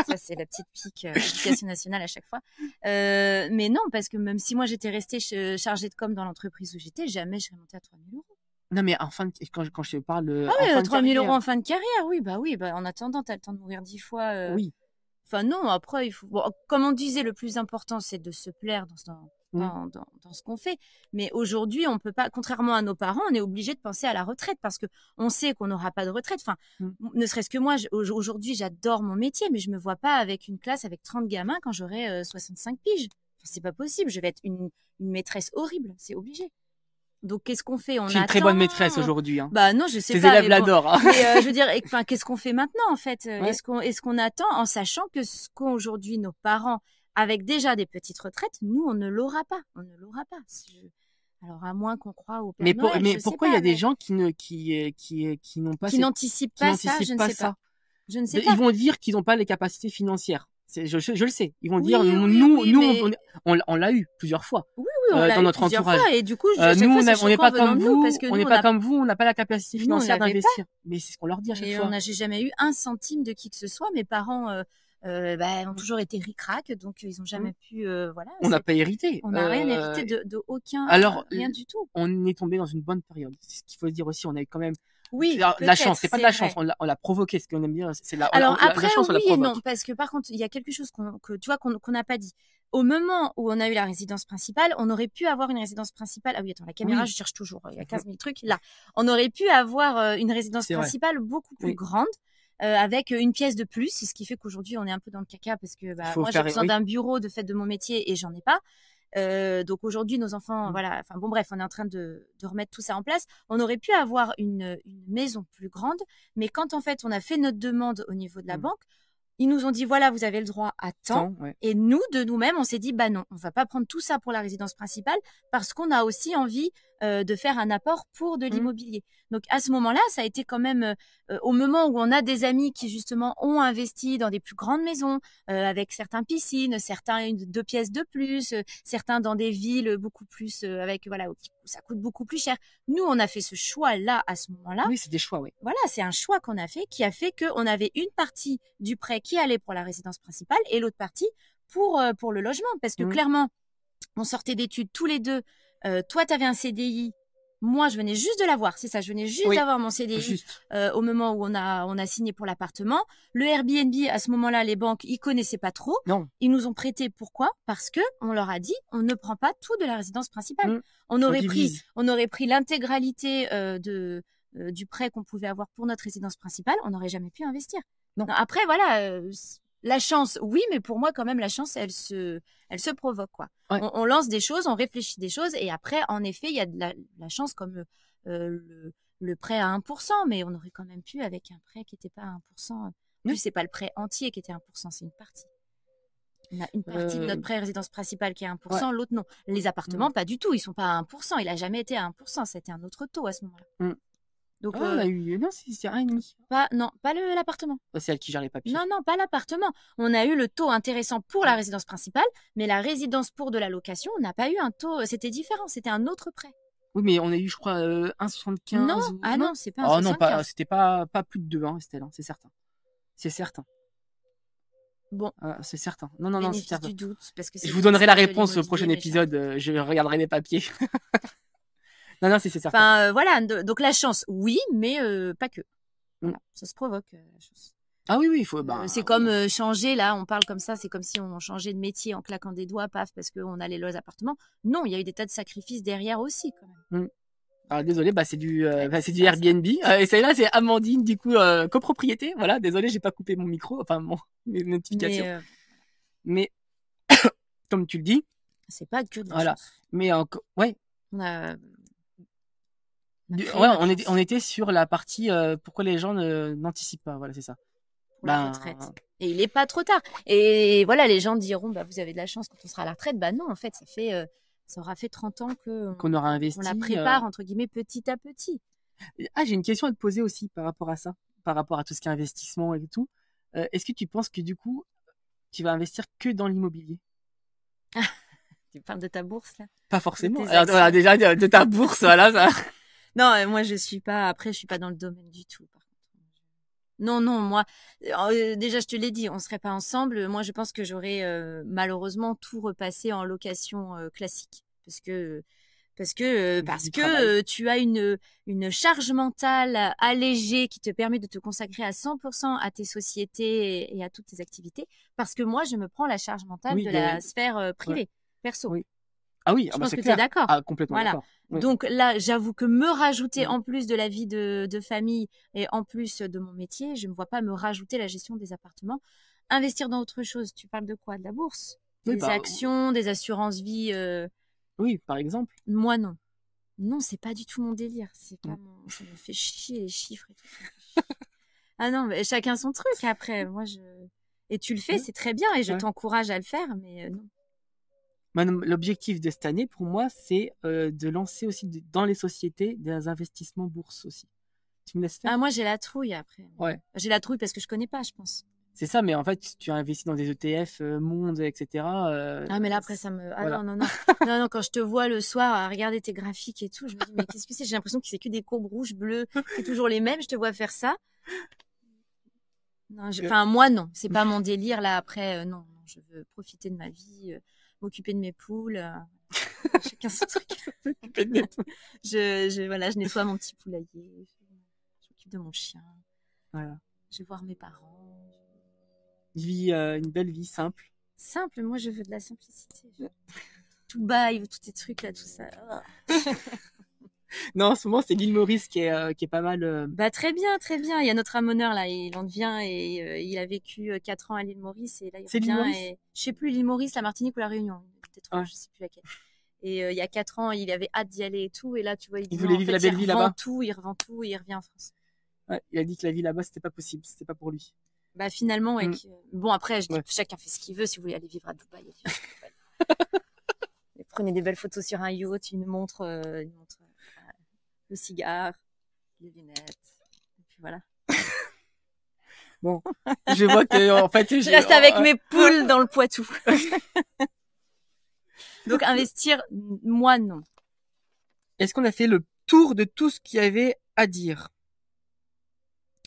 ça, c'est la petite pique éducation nationale à chaque fois. Mais non, parce que même si moi, j'étais restée chargée de com dans l'entreprise où j'étais, jamais je serais montée à 3 000 € Non, mais quand je te parle Ah en oui, fin de 3 000 € carrière, en fin de carrière, oui, bah, en attendant, t'as le temps de mourir 10 fois. oui. Enfin, non, après, il faut. Bon, comme on disait, le plus important, c'est de se plaire Mm. dans ce qu'on fait. Mais aujourd'hui, on peut pas, contrairement à nos parents, on est obligé de penser à la retraite parce que on sait qu'on n'aura pas de retraite. Enfin, Mm. ne serait-ce que moi, aujourd'hui, j'adore mon métier, mais je me vois pas avec une classe avec 30 gamins quand j'aurai 65 piges. Enfin, c'est pas possible. Je vais être une maîtresse horrible. C'est obligé. Donc, qu'est-ce qu'on fait? On Tu es une très attend. bonne maîtresse aujourd'hui, hein. Bah non, je sais Tes pas. élèves Mais bon, l'adorent, hein. mais je veux dire, enfin, qu'est-ce qu'on fait maintenant en fait? Ouais. Est-ce qu'on attend en sachant que ce qu'ont aujourd'hui nos parents avec déjà des petites retraites, nous on ne l'aura pas, on ne l'aura pas. Alors à moins qu'on croie au Père Noël, Mais je sais pourquoi il y pas, a des mais gens qui n'ont pas qui n'anticipent pas ça, je ne sais pas. Je ne sais pas. Ils vont dire qu'ils n'ont pas les capacités financières. Je le sais. Ils vont dire, Oui, nous, mais... on l'a eu plusieurs fois. Oui, on l'a dans eu notre plusieurs entourage. fois, et du coup, à chaque Nous, fois, c'est on n'est choquant pas venant comme de nous, vous, parce que on nous, n'est pas comme vous, on n'a pas la capacité Nous, on financière l'avait d'investir. Mais c'est ce qu'on leur dit à chaque Et fois. j'ai jamais eu un centime de qui que ce soit. Mes parents ont toujours été ric-rac, donc ils ont jamais pu. Voilà. On n'a pas hérité. On n'a rien hérité de aucun. Alors, rien du tout. on est tombé dans une bonne période. C'est ce qu'il faut dire aussi. On a eu quand même. Oui, La chance, c'est pas de la vrai. chance. On l'a provoqué. Ce qu'on aime bien, c'est Alors après, la chance, on la oui et provoque. non, parce que par contre, il y a quelque chose que tu vois qu'on n'a pas dit. Au moment où on a eu la résidence principale, on aurait pu avoir une résidence principale. Ah oui, attends, la caméra, Oui. je cherche toujours. Il y a 15 000 trucs. Là, on aurait pu avoir une résidence C'est vrai. principale beaucoup plus Oui. grande, avec une pièce de plus. C'est ce qui fait qu'aujourd'hui, on est un peu dans le caca parce que moi, j'ai besoin d'un bureau de fait de mon métier et j'en ai pas. Donc aujourd'hui, nos enfants, voilà. Enfin bon, bref, on est en train de remettre tout ça en place. On aurait pu avoir une maison plus grande, mais quand en fait on a fait notre demande au niveau de la banque, ils nous ont dit voilà, vous avez le droit à temps. Ouais. Et nous, de nous-mêmes, on s'est dit bah non, on va pas prendre tout ça pour la résidence principale parce qu'on a aussi envie de faire un apport pour de l'immobilier. Donc à ce moment-là, ça a été quand même au moment où on a des amis qui justement ont investi dans des plus grandes maisons avec certains piscines, certains 2 pièces de plus, certains dans des villes beaucoup plus avec voilà où ça coûte beaucoup plus cher. Nous, on a fait ce choix-là à ce moment-là. Oui, c'est des choix, oui. Voilà, c'est un choix qu'on a fait qui a fait qu'on avait une partie du prêt qui allait pour la résidence principale et l'autre partie pour le logement. Parce que clairement, on sortait d'études tous les deux. Toi, tu avais un CDI. Moi, je venais juste de l'avoir. C'est ça, je venais juste d'avoir mon CDI au moment où on a signé pour l'appartement. Le Airbnb, à ce moment-là, les banques, ils connaissaient pas trop. Non. Ils nous ont prêté. Pourquoi? Parce que on leur a dit, on ne prend pas tout de la résidence principale. On aurait pris l'intégralité du prêt qu'on pouvait avoir pour notre résidence principale. On n'aurait jamais pu investir. Non, après, voilà. La chance, oui, mais pour moi, quand même, la chance, elle se provoque, quoi. Ouais. On lance des choses, on réfléchit des choses, et après, en effet, il y a de la chance comme le prêt à 1%, mais on aurait quand même pu avec un prêt qui n'était pas à 1%. Plus, c'est pas le prêt entier qui était à 1%, c'est une partie. On a une partie de notre prêt résidence principale qui est à 1%, l'autre non. Les appartements, pas du tout, ils sont pas à 1%, il a jamais été à 1%, c'était un autre taux à ce moment-là. Donc, on a eu, non, c'est 1,5. Pas l'appartement. C'est elle qui gère les papiers. Non, pas l'appartement. On a eu le taux intéressant pour la résidence principale, mais la résidence pour de la location, on n'a pas eu un taux, c'était différent, c'était un autre prêt. Oui, mais on a eu, je crois, 1,75. Non, ou... ah non, c'est pas un Oh non, 75. c'était pas plus de 2, hein, Estelle, hein, c'est certain. C'est certain. Bon, C'est certain. Non, c'est bénéfice certain. du doute, parce que c'est Je vous donnerai la de réponse au l'immobilier, prochain mais épisode. Je regarderai les papiers. Non, c'est certain. Enfin, voilà. Donc la chance, oui, mais pas que. Voilà, ça se provoque, la chance. Ah oui, il faut. C'est comme changer, là, on parle comme ça, c'est comme si on changeait de métier en claquant des doigts, paf, parce qu'on allait aux appartements. Non, il y a eu des tas de sacrifices derrière aussi, quand même. Alors désolé, c'est du Airbnb. Et celle-là, c'est Amandine, du coup, copropriété. Voilà, désolé, j'ai pas coupé mon micro, enfin mes notifications. Mais comme tu le dis, c'est pas que de la voilà. chance. Mais ouais. On était sur la partie pourquoi les gens n'anticipent pas. Voilà, c'est ça. La retraite. Et il est pas trop tard. Et voilà, les gens diront, vous avez de la chance quand on sera à la retraite. Non, en fait, ça aura fait 30 ans qu'on aura investi. On la prépare, entre guillemets, petit à petit. Ah, j'ai une question à te poser aussi par rapport à ça, par rapport à tout ce qui est investissement et tout. Est-ce que tu penses que du coup, tu vas investir que dans l'immobilier? Tu parles de ta bourse, là? Pas forcément. Alors, déjà, de ta bourse, voilà, ça. Non, moi, je suis pas dans le domaine du tout. Non, moi, déjà, je te l'ai dit, on serait pas ensemble. Moi, je pense que j'aurais malheureusement tout repassé en location classique. Parce que tu as une charge mentale allégée qui te permet de te consacrer à 100% à tes sociétés et à toutes tes activités. Parce que moi, je me prends la charge mentale de la sphère privée, perso. Oui. Ah oui, je pense que tu es d'accord. Ah, complètement d'accord. Oui. Donc là, j'avoue que me rajouter en plus de la vie de famille et en plus de mon métier, je ne me vois pas me rajouter la gestion des appartements. Investir dans autre chose, tu parles de quoi? De la bourse? Des actions, des assurances vie Oui, par exemple. Moi, non. Non, c'est pas du tout mon délire. C'est pas ça me fait chier les chiffres et tout. Ah non, mais chacun son truc après. Et tu le fais, c'est très bien et je t'encourage à le faire, mais non. L'objectif de cette année, pour moi, c'est de lancer aussi dans les sociétés des investissements bourse aussi. Tu me laisses faire? Ah, moi, j'ai la trouille après. Ouais. J'ai la trouille parce que je connais pas, je pense. C'est ça, mais en fait, tu as investi dans des ETF, Monde, etc. Ah, mais là, après, ça me... Ah voilà. Non, quand je te vois le soir à regarder tes graphiques et tout, je me dis, mais qu'est-ce que c'est? J'ai l'impression que c'est que des courbes rouges, bleues, c'est toujours les mêmes. Je te vois faire ça. Non, enfin, moi, non. C'est pas mon délire, là, après. Non, je veux profiter de ma vie, m'occuper de mes poules. Chacun son truc. M'occuper de mes poules. Je nettoie mon petit poulailler. Je m'occupe de mon chien. Voilà. Je vais voir mes parents. Je vis une belle vie simple. Simple, moi je veux de la simplicité. Tout bail, tous tes trucs là, tout ça. Non, en ce moment c'est l'île Maurice qui est pas mal. Très bien, très bien. Il y a notre ramoneur là, il en vient et il a vécu 4 ans à l'île Maurice et là il revient. Et je sais plus l'île Maurice, la Martinique ou la Réunion, peut-être je sais plus laquelle. Et il y a 4 ans, il avait hâte d'y aller et tout. Et là, tu vois, il voulait vivre la belle vie là-bas. Il revend tout et il revient en France. Ouais, il a dit que la vie là-bas c'était pas possible, c'était pas pour lui. Finalement, bon après, je dis chacun fait ce qu'il veut. Si vous voulez aller vivre à Dubaï, prenez des belles photos sur un yacht, une montre, le cigare, les lunettes, et puis voilà. Bon, je vois que en fait, je reste avec mes poules dans le Poitou. Donc investir, moi non. Est-ce qu'on a fait le tour de tout ce qu'il y avait à dire?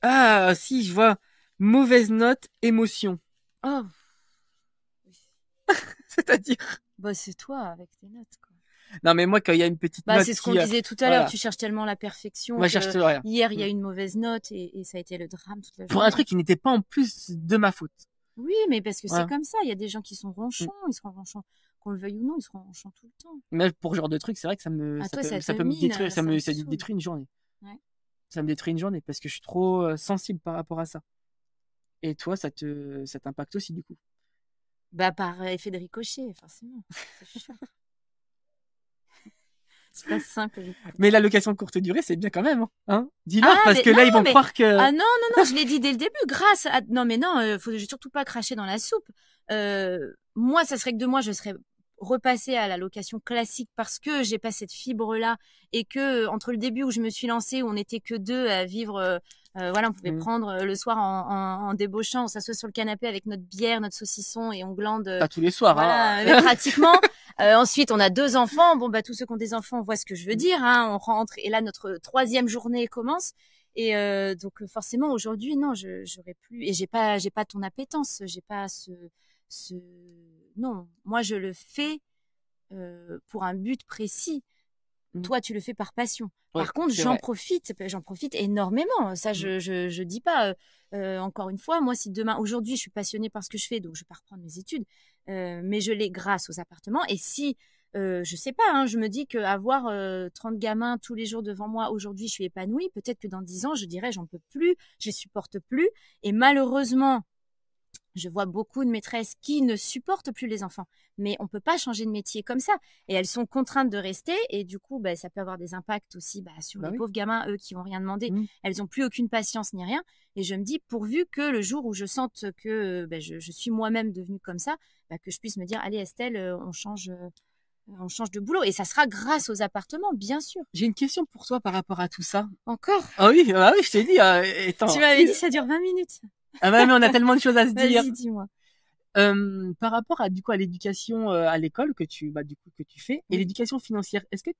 Ah si, je vois. Mauvaise note, émotion. Oh. C'est-à-dire? C'est toi avec tes notes, quoi. Non, mais moi, quand il y a une petite note. C'est ce qu'on disait tout à l'heure. Tu cherches tellement la perfection. Moi, cherche rien. Hier, il y a une mauvaise note et ça a été le drame toute la journée. Pour un truc qui n'était pas en plus de ma faute. Oui, mais parce que c'est comme ça. Il y a des gens qui sont ronchons. Ils seront ronchons. Qu'on le veuille ou non, ils seront ronchons tout le temps. Mais pour ce genre de truc, c'est vrai que ça peut me détruire. Ça me détruit une journée. Ouais. Ça me détruit une journée parce que je suis trop sensible par rapport à ça. Et toi, ça t'impacte aussi, du coup? Par effet de ricochet, forcément. C'est sûr. C'est pas simple. Mais la location courte durée, c'est bien quand même, hein? Dis-leur, parce que là, ils vont croire que... Ah non, je l'ai dit dès le début, grâce à... Non, mais non, faut surtout pas cracher dans la soupe. Moi, ça serait que de moi, je serais repassée à la location classique parce que j'ai pas cette fibre-là et que entre le début où je me suis lancée, où on n'était que 2 à vivre... on pouvait prendre le soir en débauchant, on s'assoit sur le canapé avec notre bière, notre saucisson et on glande. Pas tous les soirs, mais pratiquement. Ensuite, on a 2 enfants. Bon, bah tous ceux qui ont des enfants voient ce que je veux dire. Hein. On rentre et là notre 3e journée commence. Et donc forcément aujourd'hui, non, j'aurais plus. Et j'ai pas ton appétence. J'ai pas ce. Non, moi je le fais pour un but précis. Toi, tu le fais par passion. Ouais, Par contre, c'est j'en vrai. profite énormément. Ça, je dis pas. Encore une fois, moi, si demain, aujourd'hui, je suis passionnée par ce que je fais, donc je vais pas reprendre mes études, mais je l'ai grâce aux appartements. Et si, je sais pas, hein, je me dis qu'avoir 30 gamins tous les jours devant moi, aujourd'hui, je suis épanouie. Peut-être que dans 10 ans, je dirais, j'en peux plus, je les supporte plus. Et malheureusement, je vois beaucoup de maîtresses qui ne supportent plus les enfants, mais on peut pas changer de métier comme ça. Et elles sont contraintes de rester, et du coup, bah, ça peut avoir des impacts aussi sur les Oui. pauvres gamins, eux, qui vont rien demander. Mmh. Elles ont plus aucune patience ni rien. Et je me dis, pourvu que le jour où je sente que je suis moi-même devenue comme ça, que je puisse me dire, allez Estelle, on change de boulot. Et ça sera grâce aux appartements, bien sûr. J'ai une question pour toi par rapport à tout ça. Encore? Ah oui, je t'ai dit, Tu attends. m'avais dit, ça dure 20 minutes. Ah ouais, mais on a tellement de choses à se dire. Vas-y, dis-moi. Par rapport à du coup à l'éducation à l'école que tu fais et l'éducation financière, est-ce que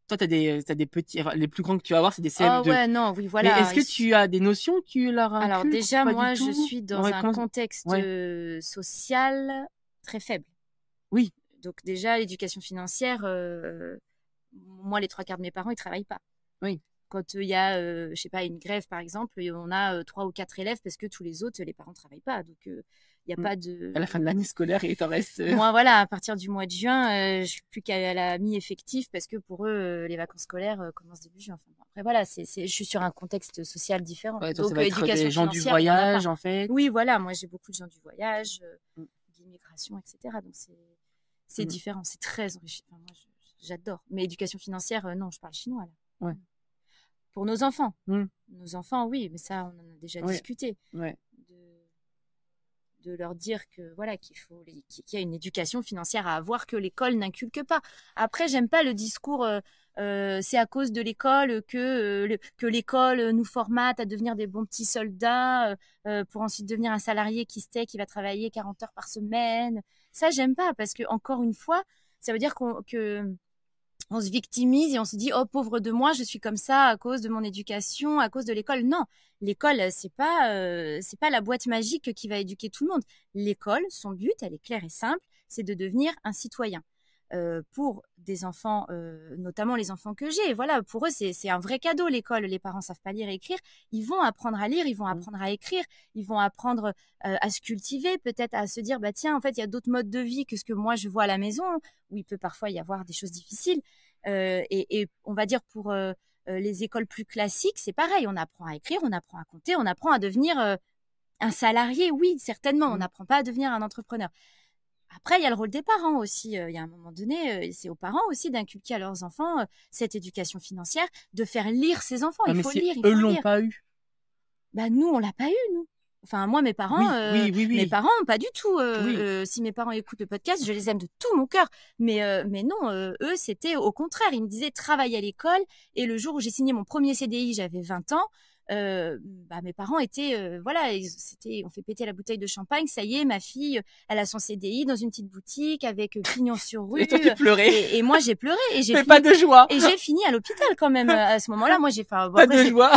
toi t'as des petits, enfin, les plus grands que tu vas avoir c'est des Ah CM2. ouais, non, oui, Mais voilà. est-ce que tu as des notions que tu leur Alors inculques ou déjà, pas du moi, je tout? suis dans Ouais, un contexte ouais. social très faible. Oui. Donc déjà, l'éducation financière, moi, les 3 quarts de mes parents, ils travaillent pas. Oui. Quand il y a, je sais pas, une grève, par exemple, et on a 3 ou 4 élèves parce que tous les autres, les parents travaillent pas. Donc, il n'y a pas de... À la fin de l'année scolaire, il t'en reste. Moi, voilà, à partir du mois de juin, je suis plus qu'à la mi-effectif parce que pour eux, les vacances scolaires commencent début juin. Enfin, bon, après, voilà, je suis sur un contexte social différent. Ouais, toi, Donc, ça va être éducation des gens du financière, il y en a pas. voyage, en fait. Oui, voilà, moi, j'ai beaucoup de gens du voyage, Mm. d'immigration, etc. Donc, c'est Mm. différent, c'est très enrichissant. Enfin, moi, j'adore. Mais éducation financière, non, je parle chinois, là. Ouais. Pour nos enfants. Mm. Nos enfants, oui, mais ça, on en a déjà discuté. Ouais. De leur dire que voilà qu'il y a une éducation financière à avoir que l'école n'inculque pas. Après, j'aime pas le discours c'est à cause de l'école que l'école nous formate à devenir des bons petits soldats pour ensuite devenir un salarié qui va travailler 40 heures par semaine. Ça, j'aime pas parce que encore une fois, ça veut dire on se victimise et on se dit oh pauvre de moi, je suis comme ça à cause de mon éducation, à cause de l'école. Non, l'école c'est pas la boîte magique qui va éduquer tout le monde. L'école, son but, elle est claire et simple, c'est de devenir un citoyen. Pour des enfants, notamment les enfants que j'ai, voilà, pour eux c'est un vrai cadeau l'école. Les parents savent pas lire et écrire, ils vont apprendre à lire, ils vont apprendre à écrire, ils vont apprendre à se cultiver, peut-être à se dire bah tiens en fait il y a d'autres modes de vie que ce que moi je vois à la maison où il peut parfois y avoir des choses difficiles et on va dire pour les écoles plus classiques c'est pareil, on apprend à écrire, on apprend à compter, on apprend à devenir un salarié, oui certainement, on n'apprend pas à devenir un entrepreneur. Après, il y a le rôle des parents aussi. Il y a un moment donné, c'est aux parents aussi d'inculquer à leurs enfants cette éducation financière, de faire lire ses enfants. Il faut lire, il faut eux l'ont lire. pas eu. Bah nous, on l'a pas eu, nous. Enfin, moi, mes parents, Oui. mes parents, pas du tout. Oui. Si mes parents écoutent le podcast, je les aime de tout mon cœur. Mais non, eux, c'était au contraire. Ils me disaient travaille à l'école. Et le jour où j'ai signé mon premier CDI, j'avais 20 ans. Mes parents étaient voilà, on fait péter la bouteille de champagne, ça y est, ma fille elle a son CDI dans une petite boutique avec pignon sur rue. Et toi tu pleurais. Et moi j'ai pleuré et j'ai pas de joie. Et j'ai fini à l'hôpital quand même à ce moment-là. Moi j'ai fait pas de joie,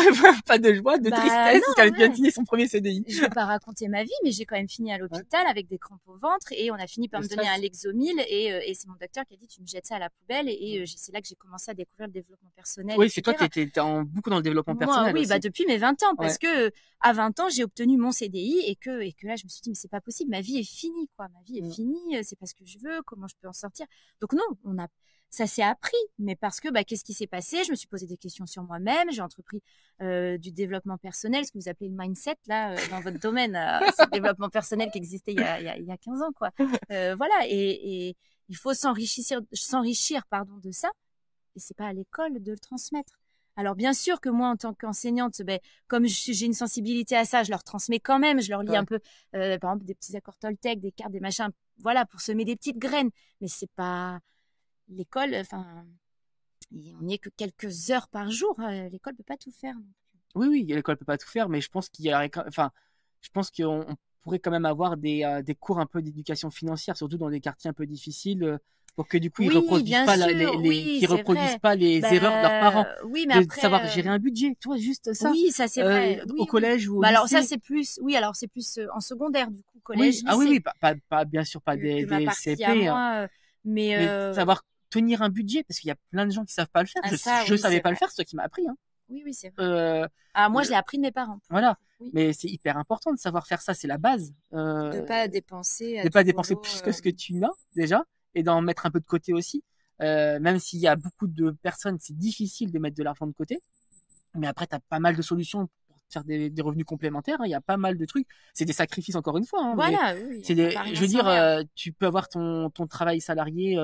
de tristesse parce qu'elle vient de signer son premier CDI. Je vais pas raconter ma vie, mais j'ai quand même fini à l'hôpital avec des crampes au ventre et on a fini par me donner un Lexomil et c'est mon docteur qui a dit tu me jettes ça à la poubelle et c'est là que j'ai commencé à découvrir le développement personnel. Oui, c'est toi qui étais beaucoup dans le développement personnel. Oui, aussi. Depuis mes 20 ans, parce que à 20 ans, j'ai obtenu mon CDI et que là, je me suis dit, mais c'est pas possible, ma vie est finie, quoi. Ma vie est finie, c'est pas ce que je veux, comment je peux en sortir. Donc non, ça s'est appris, mais parce que, qu'est-ce qui s'est passé? Je me suis posé des questions sur moi-même, j'ai entrepris du développement personnel, ce que vous appelez le mindset, là, dans votre domaine, c'est le développement personnel qui existait il y a 15 ans, quoi. Voilà, et il faut s'enrichir, de ça, et c'est pas à l'école de le transmettre. Alors bien sûr que moi en tant qu'enseignante, comme j'ai une sensibilité à ça, je leur transmets quand même, je leur lis un peu, par exemple des petits accords Toltec, des cartes, des machins, voilà, pour semer des petites graines. Mais c'est pas l'école, enfin, on n'y est que quelques heures par jour. L'école peut pas tout faire. Oui, l'école peut pas tout faire, mais je pense qu'il y a, enfin, je pense qu'on pourrait quand même avoir des cours un peu d'éducation financière, surtout dans des quartiers un peu difficiles, pour que du coup ils Oui, reproduisent bien pas sûr, oui, qu'ils c'est reproduisent vrai. pas les erreurs de leurs parents, Oui, mais de après, savoir gérer un budget, tu vois, juste ça. oui, ça c'est vrai. Au Oui, oui. collège ou au Bah alors ça lycée. c'est plus, oui, alors c'est plus en secondaire du coup, Oui, collège, ah oui, lycée, oui, pas bien sûr pas que ma des partie à CP, hein, moi. Mais mais savoir tenir un budget, parce qu'il y a plein de gens qui savent pas le faire. ça, Je oui, savais c'est pas le vrai. faire, c'est toi qui m'as appris, hein. Oui, oui, c'est vrai. Euh, Ah, moi, je- je l'ai appris de mes parents, pour le voilà. coup. Oui, Mais c'est hyper important de savoir faire ça, c'est la base. de pas dépenser à De tout pas dépenser volo. plus que ce que tu n'as déjà, et d'en mettre un peu de côté aussi. Même s'il y a beaucoup de personnes, c'est difficile de mettre de l'argent de côté. Mais après, tu as pas mal de solutions pour faire des revenus complémentaires, hein. Il y a pas mal de trucs. C'est des sacrifices encore une fois, hein, mais Voilà, oui, on n'a pas je rien veux sans dire, rien. tu peux avoir ton travail salarié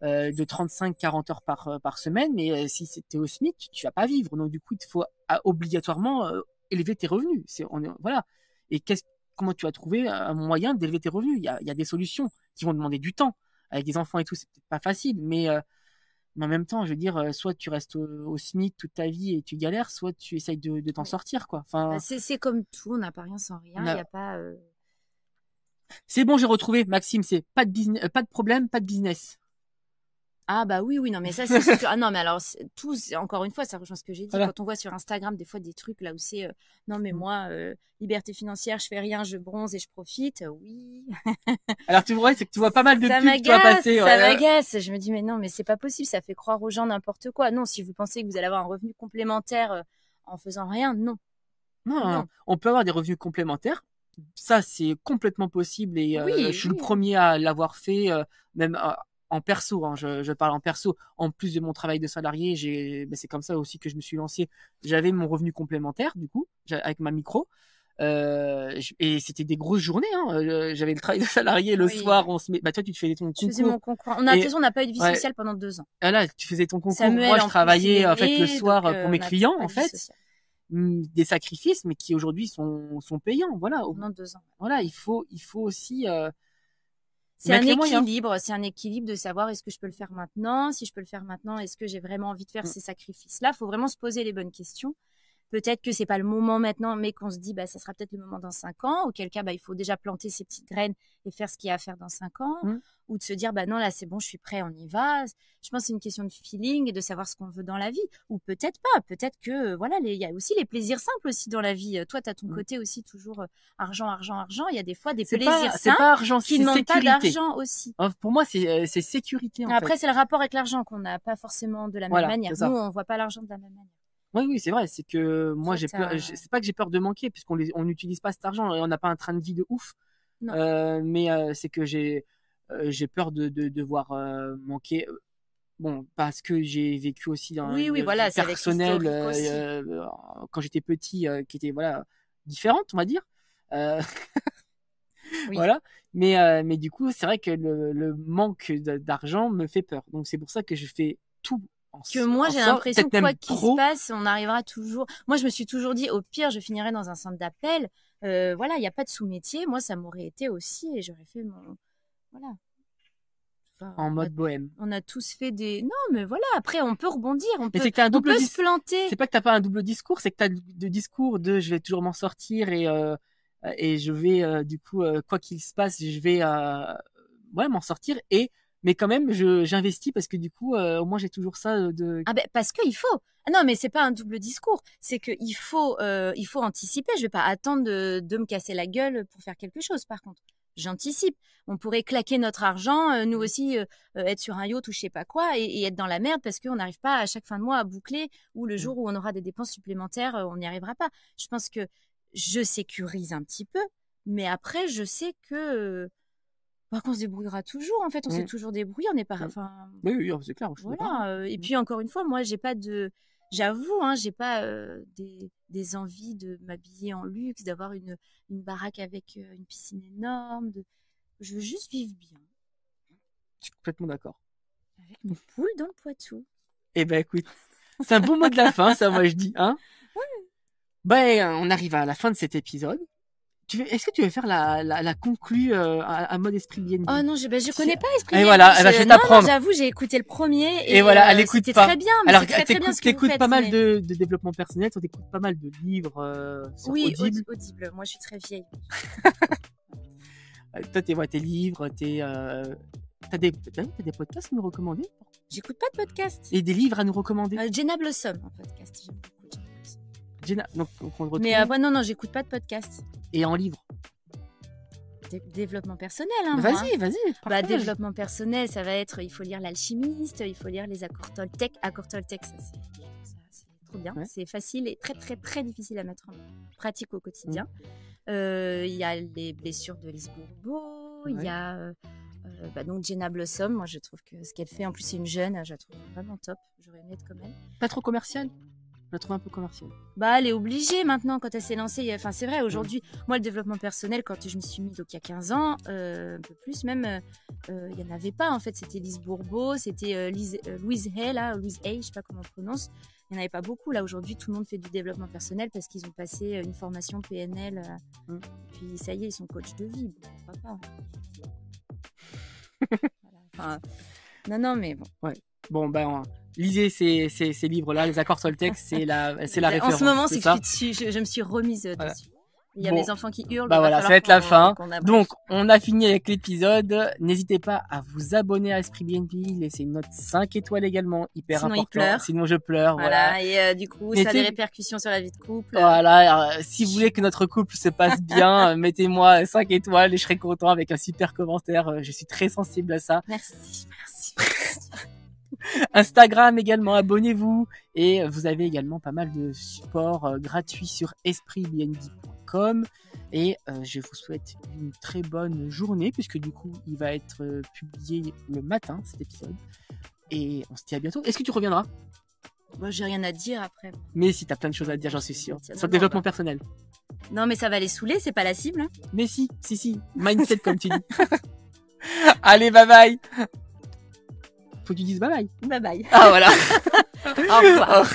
de 35-40 heures par semaine, mais si c'était au SMIC, tu vas pas vivre. Donc du coup, il faut obligatoirement élever tes revenus. Voilà. Et comment tu vas trouver un moyen d'élever tes revenus? Il y a des solutions qui vont demander du temps. Avec des enfants et tout, c'est peut-être pas facile, mais en même temps, je veux dire, soit tu restes au SMIC toute ta vie et tu galères, soit tu essayes de t'en Oui. sortir, quoi. Bah, Enfin, c'est comme tout, on n'a pas rien sans rien. on Il n'y a... a pas. C'est bon, j'ai retrouvé, Maxime, c'est pas de business, pas de problème, pas de business. Ah bah oui, oui, non, mais ça c'est sûr. Ah non, mais alors encore une fois, ça rejoint ce que j'ai dit. Voilà. Quand on voit sur Instagram des fois des trucs là où c'est non mais Mm. moi liberté financière, je fais rien, je bronze et je profite. Oui, Alors tu vois, c'est que tu vois pas mal de ça pubs, tu vas m'agace, passer. ça m'agace. Je me dis mais non, mais c'est pas possible, ça fait croire aux gens n'importe quoi. Non, si vous pensez que vous allez avoir un revenu complémentaire en faisant rien, non, Non, non. on peut avoir des revenus complémentaires. Ça, c'est complètement possible et je Oui, suis le oui. premier à l'avoir fait, même en perso, hein, je parle en perso. En plus de mon travail de salarié, c'est comme ça aussi que je me suis lancé. J'avais mon revenu complémentaire, du coup, avec ma micro. Et c'était des grosses journées, hein. J'avais le travail de salarié le Oui, soir, oui. bah toi tu te faisais ton Je faisais concours mon concours. On a, de toute et façon, on n'a pas eu de vie ouais, sociale pendant 2 ans. là tu faisais ton concours. Moi Samuel, je en plus, il est travaillais en fait le né, donc soir pour on mes n'a clients pas en de vie fait. sociale Des sacrifices, mais qui aujourd'hui sont payants. Voilà, pendant 2 ans. voilà, il faut aussi C'est un mettre les moyens. équilibre, de savoir est-ce que je peux le faire maintenant, si je peux le faire maintenant, est-ce que j'ai vraiment envie de faire Mm. ces sacrifices-là. Il faut vraiment se poser les bonnes questions. Peut-être que c'est pas le moment maintenant, mais qu'on se dit, bah, ça sera peut-être le moment dans 5 ans, auquel cas, bah, il faut déjà planter ces petites graines et faire ce qu'il y a à faire dans 5 ans, Mm. ou de se dire, bah, non, là, c'est bon, je suis prêt, on y va. Je pense que c'est une question de feeling et de savoir ce qu'on veut dans la vie, ou peut-être pas, peut-être que, voilà, il y a aussi les plaisirs simples aussi dans la vie. Toi, tu as ton Mm. côté aussi toujours argent, argent, argent. Il y a des fois des C'est plaisirs c'est simples pas argent, qui c'est ne demandent pas sécurité. d'argent aussi. Pour moi, c'est sécurité en Après, fait. c'est le rapport avec l'argent qu'on n'a pas forcément de la même Voilà, manière. c'est Nous, ça. on voit pas l'argent de la même manière. Oui, oui, c'est vrai. C'est que moi, Toi, j'ai peur. C'est pas que j'ai peur de manquer, puisqu'on n'utilise pas cet argent et on n'a pas un train de vie de ouf. Non. Mais c'est que j'ai peur de devoir manquer. Bon, parce que j'ai vécu aussi dans Oui, oui, une voilà, vie c'est avec personnelle l'historique aussi. quand j'étais petit, qui était voilà différente, on va dire. Euh, Oui. Voilà. Mais du coup, c'est vrai que le manque d'argent me fait peur. Donc c'est pour ça que je fais tout Que moi, en j'ai sorte, l'impression que peut-être quoi même qu'il se trop. passe, on arrivera toujours. Moi, je me suis toujours dit, au pire, je finirai dans un centre d'appel. Voilà, il n'y a pas de sous-métier. Moi, ça m'aurait été aussi et j'aurais fait mon. Voilà. Enfin, En mode bohème. on a tous fait des. Non, mais voilà, après, on peut rebondir. Mais c'est que t'as un On double peut se discours. planter. C'est pas que t'as pas un double discours, c'est que t'as le discours de je vais toujours m'en sortir et je vais du coup quoi qu'il se passe, je vais ouais m'en sortir mais quand même j'investis parce que du coup au moins j'ai toujours ça de Ah ben parce qu'il faut. Ah non mais c'est pas un double discours, c'est que il faut anticiper. Je vais pas attendre de me casser la gueule pour faire quelque chose. Par contre, j'anticipe. On pourrait claquer notre argent, nous aussi être sur un yacht ou je sais pas quoi et être dans la merde parce qu'on n'arrive pas à chaque fin de mois à boucler ou le jour où on aura des dépenses supplémentaires, on n'y arrivera pas. Je pense que je sécurise un petit peu, mais après je sais que qu'on se débrouillera toujours. En fait, on s'est toujours débrouillé. On n'est pas. Enfin, oui oui c'est clair, je suis d'accord. voilà. Et puis encore une fois, moi, j'ai pas de. J'avoue, hein, j'ai pas des envies de m'habiller en luxe, d'avoir une baraque avec une piscine énorme. Je veux juste vivre bien. Je suis complètement d'accord. Avec mes poules dans le Poitou. Eh ben écoute, c'est un bon mot de la fin, ça moi je dis, hein. Ouais. Ben on arrive à la fin de cet épisode. Est-ce que tu veux faire la conclue à mode esprit BNB? Oh non, je connais pas Esprit Et BNB. voilà, je vais t'apprendre. Non, j'avoue, j'ai écouté le premier et voilà, elle écoute c'était pas. très bien. Alors, très bien ce que vous t'écoutes faites, pas mal mais- de développement personnel, t'écoutes pas mal de livres sur Oui, Audible. Audible. Moi, je suis très vieille. Toi, tes livres, t'as des podcasts à nous recommander? J'écoute pas de podcast. Et des livres à nous recommander? Jenna Blossom, en podcast. J'aime beaucoup Jenna Blossom. Donc, on le retrouve. Mais non, j'écoute pas de podcast. Et en livre? Développement personnel, hein, moi. Vas-y. Bah, partage. développement personnel, ça va être, il faut lire L'Alchimiste, il faut lire les accords Toltec. Accords Toltec, ça, c'est trop bien. Ouais. C'est facile et très, très, très difficile à mettre en pratique au quotidien. Il y a les blessures de Lise Bourbeau, il y a donc Jenna Blossom. Moi, je trouve que ce qu'elle fait, en plus, c'est une jeune, je la trouve vraiment top. J'aurais aimé être comme elle. Pas trop commercial? Je la trouve un peu commerciale. Bah, elle est obligée maintenant quand elle s'est lancée. Enfin, c'est vrai, aujourd'hui, moi, le développement personnel, quand je m'y suis mise, donc il y a 15 ans, un peu plus même, il n'y en avait pas en fait. C'était Lise Bourbeau, c'était Louise Hay, là, Louise Hay, je sais pas comment on prononce. Il n'y en avait pas beaucoup. Là, aujourd'hui, tout le monde fait du développement personnel parce qu'ils ont passé une formation PNL. Puis ça y est, ils sont coach de vie. Bon, pourquoi pas. Voilà. Enfin, non, mais bon. Ouais. Bon, ben, lisez ces livres-là, les accords Toltec, c'est la référence. En ce moment, c'est ça. que je me suis remise Voilà. dessus. Il y a Bon. mes enfants qui hurlent. Bah il voilà, falloir ça va être la qu'on- fin. qu'on abrège. Donc, on a fini avec l'épisode. N'hésitez pas à vous abonner à Esprit BNB, laissez une note 5 étoiles également, hyper Sinon, il important. pleure. Sinon, je pleure. Voilà. Et du coup, Mais ça a des tu sais- répercussions sur la vie de couple. Voilà, si vous voulez que notre couple se passe bien, mettez-moi 5 étoiles et je serai content avec un super commentaire. Je suis très sensible à ça. Merci. Instagram également, abonnez-vous. Et vous avez également pas mal de supports gratuits sur espritbnb.com. Et je vous souhaite une très bonne journée, puisque du coup, il va être publié le matin, cet épisode. Et on se dit à bientôt. Est-ce que tu reviendras? Moi, j'ai rien à dire après. Mais si, t'as plein de choses à dire, j'en suis sûr. Tiens, Sur le non, développement bah. personnel. Non, mais ça va les saouler, c'est pas la cible. Hein. Mais si. Mindset, comme tu dis. Allez, bye bye. Faut que tu dises bye bye. Bye bye. Ah, voilà. Au revoir.